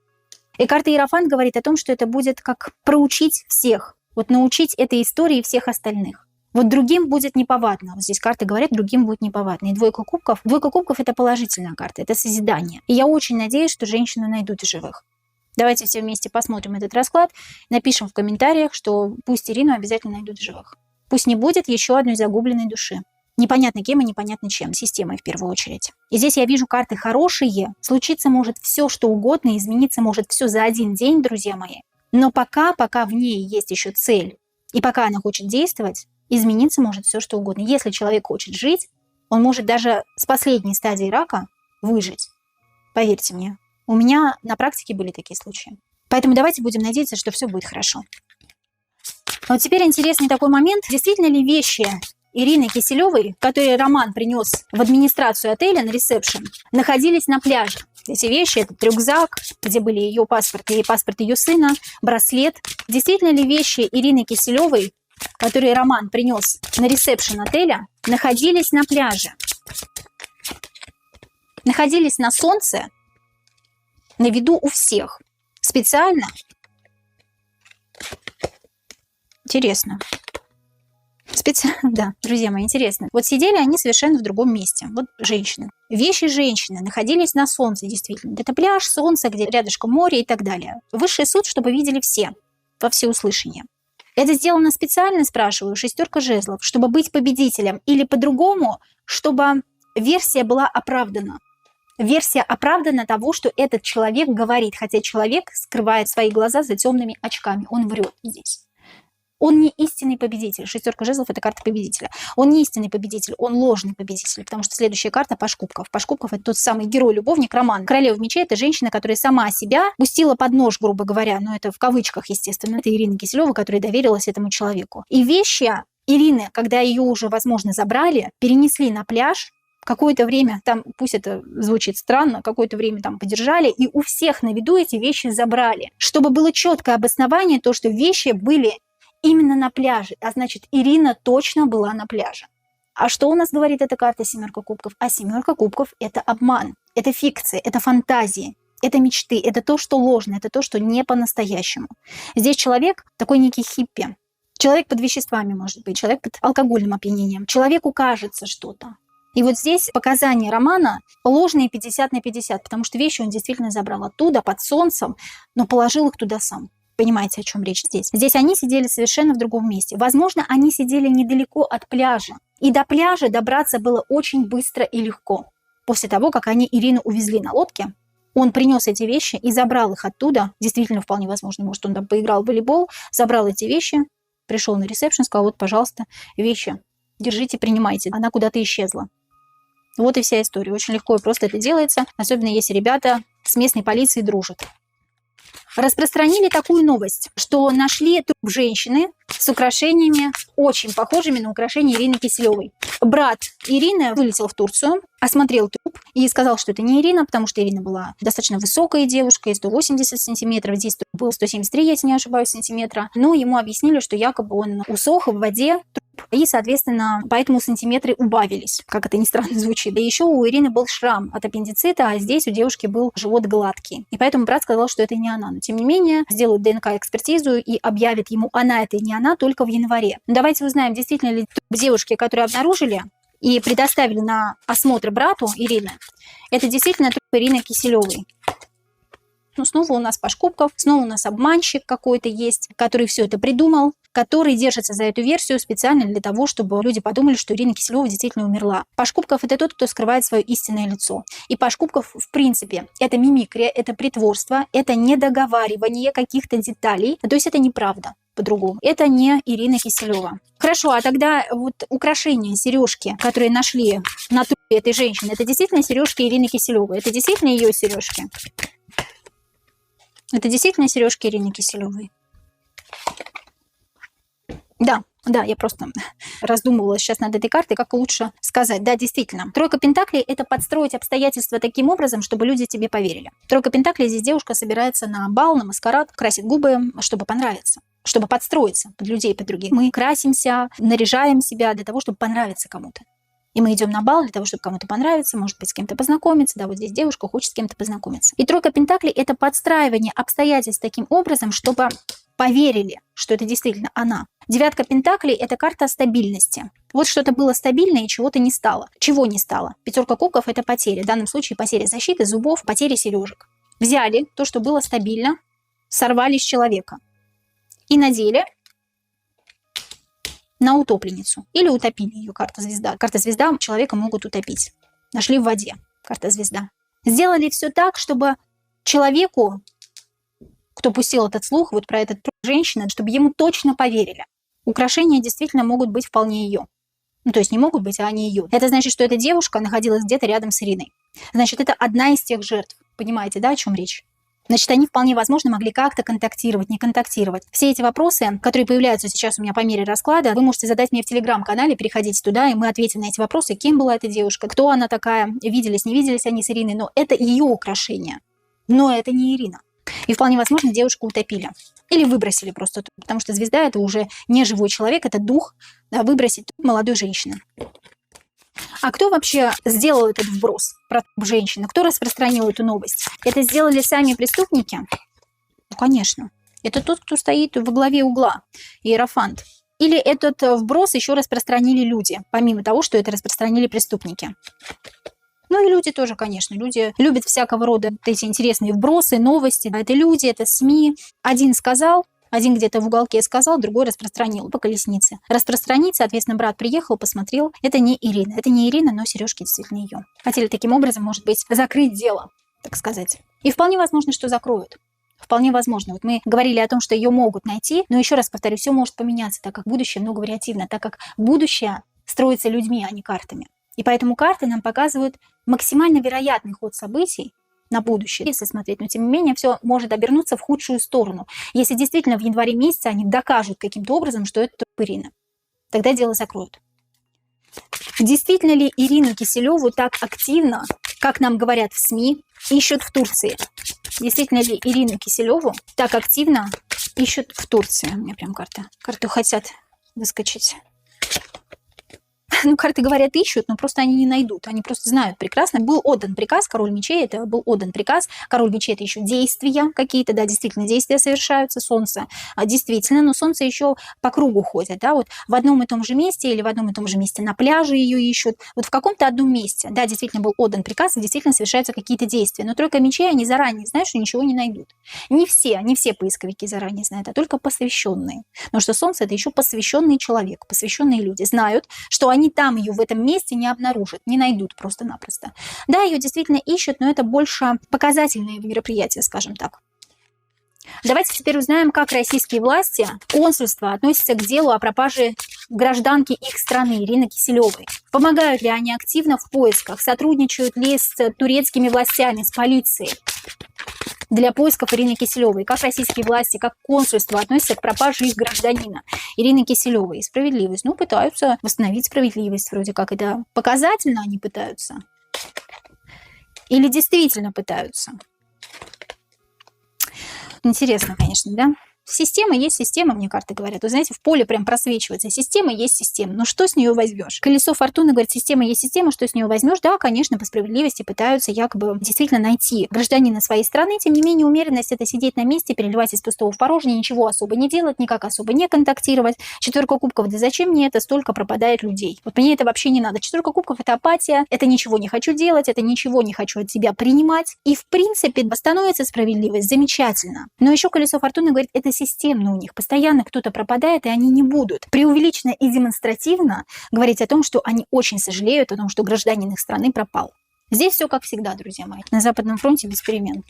И карта Иерофант говорит о том, что это будет как проучить всех. Вот научить этой истории всех остальных. Вот другим будет неповадно. Вот здесь карты говорят, другим будет неповадно. И двойка кубков – это положительная карта, это созидание. И я очень надеюсь, что женщину найдут в живых. Давайте все вместе посмотрим этот расклад. Напишем в комментариях, что пусть Ирину обязательно найдут в живых. Пусть не будет еще одной загубленной души. Непонятно кем и непонятно чем. Системой в первую очередь. И здесь я вижу карты хорошие. Случиться может все, что угодно. Измениться может все за один день, друзья мои. Но пока в ней есть еще цель, и пока она хочет действовать, измениться может все, что угодно. Если человек хочет жить, он может даже с последней стадии рака выжить. Поверьте мне. У меня на практике были такие случаи. Поэтому давайте будем надеяться, что все будет хорошо. Вот теперь интересный такой момент. Действительно ли вещи Ирины Киселевой, которые Роман принес в администрацию отеля на ресепшн, находились на пляже? Эти вещи, этот рюкзак, где были ее паспорт и паспорт ее сына, браслет. Действительно ли вещи Ирины Киселевой, которые Роман принес на ресепшн отеля, находились на пляже? Находились на солнце, на виду у всех. Специально? Интересно. Да, друзья мои, интересно. Вот сидели они совершенно в другом месте. Вот женщины. Вещи женщины находились на солнце, действительно. Это пляж, солнце, где рядышком море и так далее. Высший суд, чтобы видели все, во всеуслышание. Это сделано специально, спрашиваю, шестерка жезлов, чтобы быть победителем, или по-другому, чтобы версия была оправдана. Версия оправдана того, что этот человек говорит, хотя человек скрывает свои глаза за темными очками. Он врет здесь. Он не истинный победитель. Шестерка жезлов – это карта победителя. Он не истинный победитель, он ложный победитель, потому что следующая карта – Паж кубков. Паж кубков – это тот самый герой-любовник Роман. Королева мечей – это женщина, которая сама себя пустила под нож, грубо говоря, но это в кавычках, естественно. Это Ирина Киселева, которая доверилась этому человеку. И вещи Ирины, когда ее уже, возможно, забрали, перенесли на пляж, какое-то время там, пусть это звучит странно, какое-то время там подержали, и у всех на виду эти вещи забрали. Чтобы было четкое обоснование, то, что вещи были именно на пляже, а значит, Ирина точно была на пляже. А что у нас говорит эта карта семерка кубков? А семерка кубков – это обман, это фикция, это фантазии, это мечты, это то, что ложно, это то, что не по-настоящему. Здесь человек такой некий хиппи, человек под веществами, может быть, человек под алкогольным опьянением, человеку кажется что-то. И вот здесь показания Романа ложные 50/50, потому что вещи он действительно забрал оттуда, под солнцем, но положил их туда сам. Понимаете, о чем речь здесь? Здесь они сидели совершенно в другом месте. Возможно, они сидели недалеко от пляжа. И до пляжа добраться было очень быстро и легко. После того, как они Ирину увезли на лодке, он принес эти вещи и забрал их оттуда. Действительно, вполне возможно, может, он там поиграл в волейбол, забрал эти вещи, пришел на ресепшн, сказал, вот, пожалуйста, вещи, держите, принимайте. Она куда-то исчезла. Вот и вся история. Очень легко и просто это делается, особенно если ребята с местной полицией дружат. Распространили такую новость, что нашли труп женщины с украшениями, очень похожими на украшения Ирины Киселевой. Брат Ирины вылетел в Турцию, осмотрел труп и сказал, что это не Ирина, потому что Ирина была достаточно высокой девушкой, 180 сантиметров, здесь был 173, если не ошибаюсь, сантиметра. Но ему объяснили, что якобы он усох в воде, и, соответственно, поэтому сантиметры убавились, как это ни странно звучит. И еще у Ирины был шрам от аппендицита, а здесь у девушки был живот гладкий. И поэтому брат сказал, что это не она. Но, тем не менее, сделают ДНК-экспертизу и объявят ему, она это и не она, только в январе. Но давайте узнаем, действительно ли девушки, которые обнаружили и предоставили на осмотр брату Ирины, это действительно труп Ирины Киселевой. Ну, снова у нас Паж кубков, снова у нас обманщик какой-то есть, который все это придумал, который держится за эту версию специально для того, чтобы люди подумали, что Ирина Киселева действительно умерла. Паж кубков – это тот, кто скрывает свое истинное лицо. И Паж кубков, в принципе, это мимикрия, это притворство, это недоговаривание каких-то деталей. То есть это неправда по-другому. Это не Ирина Киселева. Хорошо, а тогда вот украшения, сережки, которые нашли на трупе этой женщины, это действительно сережки Ирины Киселевой? Это действительно ее сережки? Это действительно сережки Ирины Киселевой? Да, я просто раздумывала сейчас над этой картой, как лучше сказать. Да, действительно. Тройка пентаклей – это подстроить обстоятельства таким образом, чтобы люди тебе поверили. Тройка пентаклей, здесь девушка собирается на бал, на маскарад, красит губы, чтобы понравиться, чтобы подстроиться под людей, под других. Мы красимся, наряжаем себя для того, чтобы понравиться кому-то. И мы идем на бал для того, чтобы кому-то понравиться, может быть, с кем-то познакомиться. Да, вот здесь девушка хочет с кем-то познакомиться. И тройка пентаклей – это подстраивание обстоятельств таким образом, чтобы поверили, что это действительно она. Девятка пентаклей – это карта стабильности. Вот что-то было стабильно и чего-то не стало. Чего не стало? Пятерка кубков – это потери. В данном случае потеря защиты, зубов, потери сережек. Взяли то, что было стабильно, сорвали с человека и надели на утопленницу. Или утопили ее, карта звезда. Карта звезда человека могут утопить. Нашли в воде. Карта звезда. Сделали все так, чтобы человеку, кто пустил этот слух вот про этот труп женщины, чтобы ему точно поверили. Украшения действительно могут быть вполне ее. Ну, то есть не могут быть, а они ее. Это значит, что эта девушка находилась где-то рядом с Ириной. Значит, это одна из тех жертв. Понимаете, да, о чем речь? Значит, они вполне возможно могли как-то контактировать, не контактировать. Все эти вопросы, которые появляются сейчас у меня по мере расклада, вы можете задать мне в Телеграм-канале, переходите туда, и мы ответим на эти вопросы. Кем была эта девушка, кто она такая, виделись, не виделись они с Ириной, но это ее украшение. Но это не Ирина. И вполне возможно, девушку утопили. Или выбросили просто, потому что звезда – это уже не живой человек, это дух, да, выбросить молодой женщины. А кто вообще сделал этот вброс про женщину? Кто распространил эту новость? Это сделали сами преступники? Ну, конечно. Это тот, кто стоит во главе угла, иерофант. Или этот вброс еще распространили люди, помимо того, что это распространили преступники? Ну и люди тоже, конечно. Люди любят всякого рода эти интересные вбросы, новости. Это люди, это СМИ. Один сказал, один где-то в уголке сказал, другой распространил по колеснице. Распространить, соответственно, брат приехал, посмотрел. Это не Ирина. Это не Ирина, но сережки действительно ее. Хотели таким образом, может быть, закрыть дело, так сказать. И вполне возможно, что закроют. Вполне возможно. Вот мы говорили о том, что ее могут найти, но еще раз повторю, все может поменяться, так как будущее много вариативно, так как будущее строится людьми, а не картами. И поэтому карты нам показывают максимально вероятный ход событий на будущее, если смотреть. Но тем не менее, все может обернуться в худшую сторону. Если действительно в январе месяце они докажут каким-то образом, что это только Ирина, тогда дело закроют. Действительно ли Ирину Киселеву так активно, как нам говорят в СМИ, ищут в Турции? Действительно ли Ирину Киселеву так активно ищут в Турции? У меня прям карту хотят выскочить. Ну, карты говорят, ищут, но просто они не найдут. Они просто знают прекрасно. Был отдан приказ, король мечей, это был отдан приказ. Король мечей — это еще действия какие-то, да, действительно действия совершаются. Солнце, действительно, но солнце еще по кругу ходит, да, вот в одном и том же месте или в одном и том же месте на пляже ее ищут. Вот в каком-то одном месте, да, действительно был отдан приказ, и действительно совершаются какие-то действия. Но тройка мечей, они заранее знают, что ничего не найдут. Не все поисковики заранее знают, а только посвященные. Потому что солнце — это еще посвященный человек, посвященные люди. Знают, что они там ее в этом месте не обнаружат, не найдут просто-напросто. Да, ее действительно ищут, но это больше показательные мероприятия, скажем так. Давайте теперь узнаем, как российские власти, консульство относятся к делу о пропаже гражданки их страны Ирины Киселевой. Помогают ли они активно в поисках, сотрудничают ли с турецкими властями, с полицией для поисков Ирины Киселевой? Как российские власти, как консульство относятся к пропаже их гражданина Ирины Киселевой? Справедливость. Ну, пытаются восстановить справедливость. Вроде как это показательно они пытаются. Или действительно пытаются? Интересно, конечно, да? Система есть система, мне карты говорят. Вы знаете, в поле прям просвечивается. Система есть система. Но что с нее возьмешь? Колесо фортуны говорит, система есть система, что с нее возьмешь? Да, конечно, по справедливости пытаются якобы действительно найти гражданина своей страны. Тем не менее, умеренность — это сидеть на месте, переливать из пустого в порожнее, ничего особо не делать, никак особо не контактировать. Четверка кубков, да зачем мне это? Столько пропадает людей. Вот мне это вообще не надо. Четверка кубков — это апатия, это ничего не хочу делать, это ничего не хочу от себя принимать. И в принципе становится справедливость. Замечательно. Но еще колесо фортуны говорит, это системно у них. Постоянно кто-то пропадает, и они не будут преувеличенно и демонстративно говорить о том, что они очень сожалеют о том, что гражданин их страны пропал. Здесь все как всегда, друзья мои. На Западном фронте без перемен.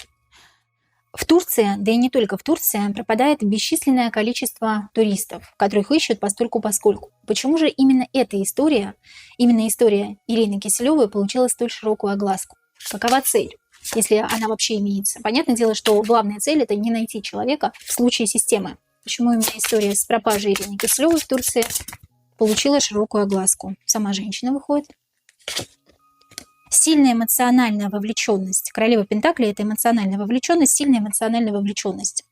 В Турции, да и не только в Турции, пропадает бесчисленное количество туристов, которых ищут постольку-поскольку. Почему же именно эта история, именно история Ирины Киселевой получила столь широкую огласку? Какова цель, если она вообще имеется? Понятное дело, что главная цель — это не найти человека в случае системы. Почему именно история с пропажей Ирины Киселевой в Турции получила широкую огласку? Сама женщина выходит. Сильная эмоциональная вовлеченность. Королева Пентаклей — это эмоциональная вовлеченность, сильная эмоциональная вовлеченность.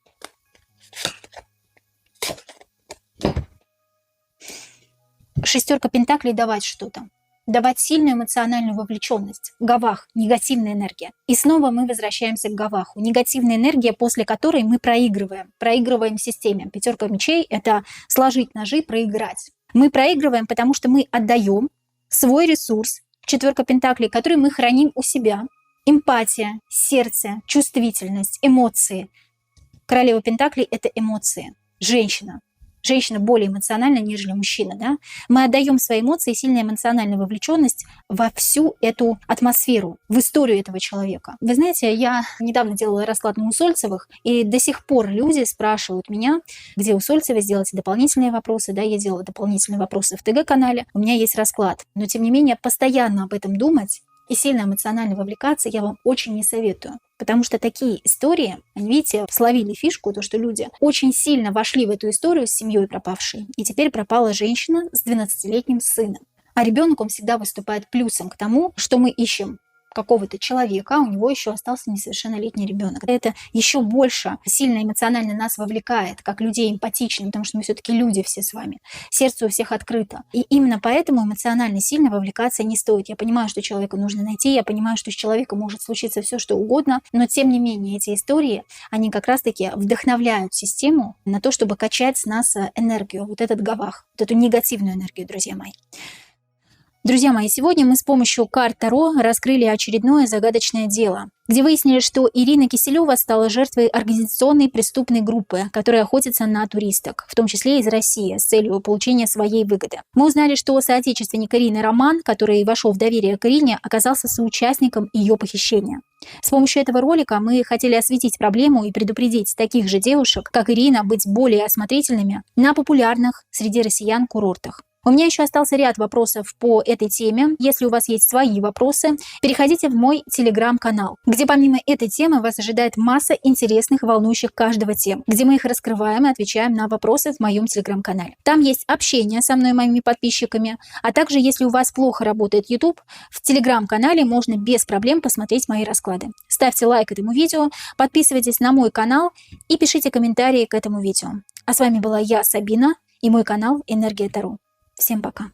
Шестерка Пентаклей — давать что-то. Давать сильную эмоциональную вовлеченность. Гавах — негативная энергия. И снова мы возвращаемся к Гаваху. Негативная энергия, после которой мы проигрываем. Проигрываем системе. Пятерка мечей — это сложить ножи, проиграть. Мы проигрываем, потому что мы отдаем свой ресурс, четверка Пентаклей, который мы храним у себя. Эмпатия, сердце, чувствительность, эмоции. Королева Пентаклей — это эмоции. Женщина. Женщина более эмоциональна, нежели мужчина. Да? Мы отдаем свои эмоции, сильная эмоциональная вовлеченность во всю эту атмосферу, в историю этого человека. Вы знаете, я недавно делала расклад на Усольцевых, и до сих пор люди спрашивают меня, где Усольцевы, сделайте дополнительные вопросы. Да, я делала дополнительные вопросы в ТГ-канале, у меня есть расклад. Но тем не менее, постоянно об этом думать, и сильно эмоционально вовлекаться я вам очень не советую. Потому что такие истории, они, видите, словили фишку, то, что люди очень сильно вошли в эту историю с семьей пропавшей. И теперь пропала женщина с 12-летним сыном. А ребенок, он всегда выступает плюсом к тому, что мы ищем какого-то человека, а у него еще остался несовершеннолетний ребенок. Это еще больше сильно эмоционально нас вовлекает, как людей эмпатичных, потому что мы все-таки люди все с вами. Сердце у всех открыто. И именно поэтому эмоционально сильно вовлекаться не стоит. Я понимаю, что человека нужно найти, я понимаю, что с человеком может случиться все, что угодно, но тем не менее эти истории, они как раз-таки вдохновляют систему на то, чтобы качать с нас энергию, вот этот гавах, вот эту негативную энергию, друзья мои. Друзья мои, сегодня мы с помощью карт Таро раскрыли очередное загадочное дело, где выяснили, что Ирина Киселева стала жертвой организационной преступной группы, которая охотится на туристок, в том числе из России, с целью получения своей выгоды. Мы узнали, что соотечественник Ирины Роман, который вошел в доверие к Ирине, оказался соучастником ее похищения. С помощью этого ролика мы хотели осветить проблему и предупредить таких же девушек, как Ирина, быть более осмотрительными на популярных среди россиян курортах. У меня еще остался ряд вопросов по этой теме. Если у вас есть свои вопросы, переходите в мой телеграм-канал, где помимо этой темы вас ожидает масса интересных, волнующих каждого тем, где мы их раскрываем и отвечаем на вопросы в моем телеграм-канале. Там есть общение со мной и моими подписчиками, а также, если у вас плохо работает YouTube, в телеграм-канале можно без проблем посмотреть мои расклады. Ставьте лайк этому видео, подписывайтесь на мой канал и пишите комментарии к этому видео. А с вами была я, Сабина, и мой канал «Энергия Таро». Всем пока!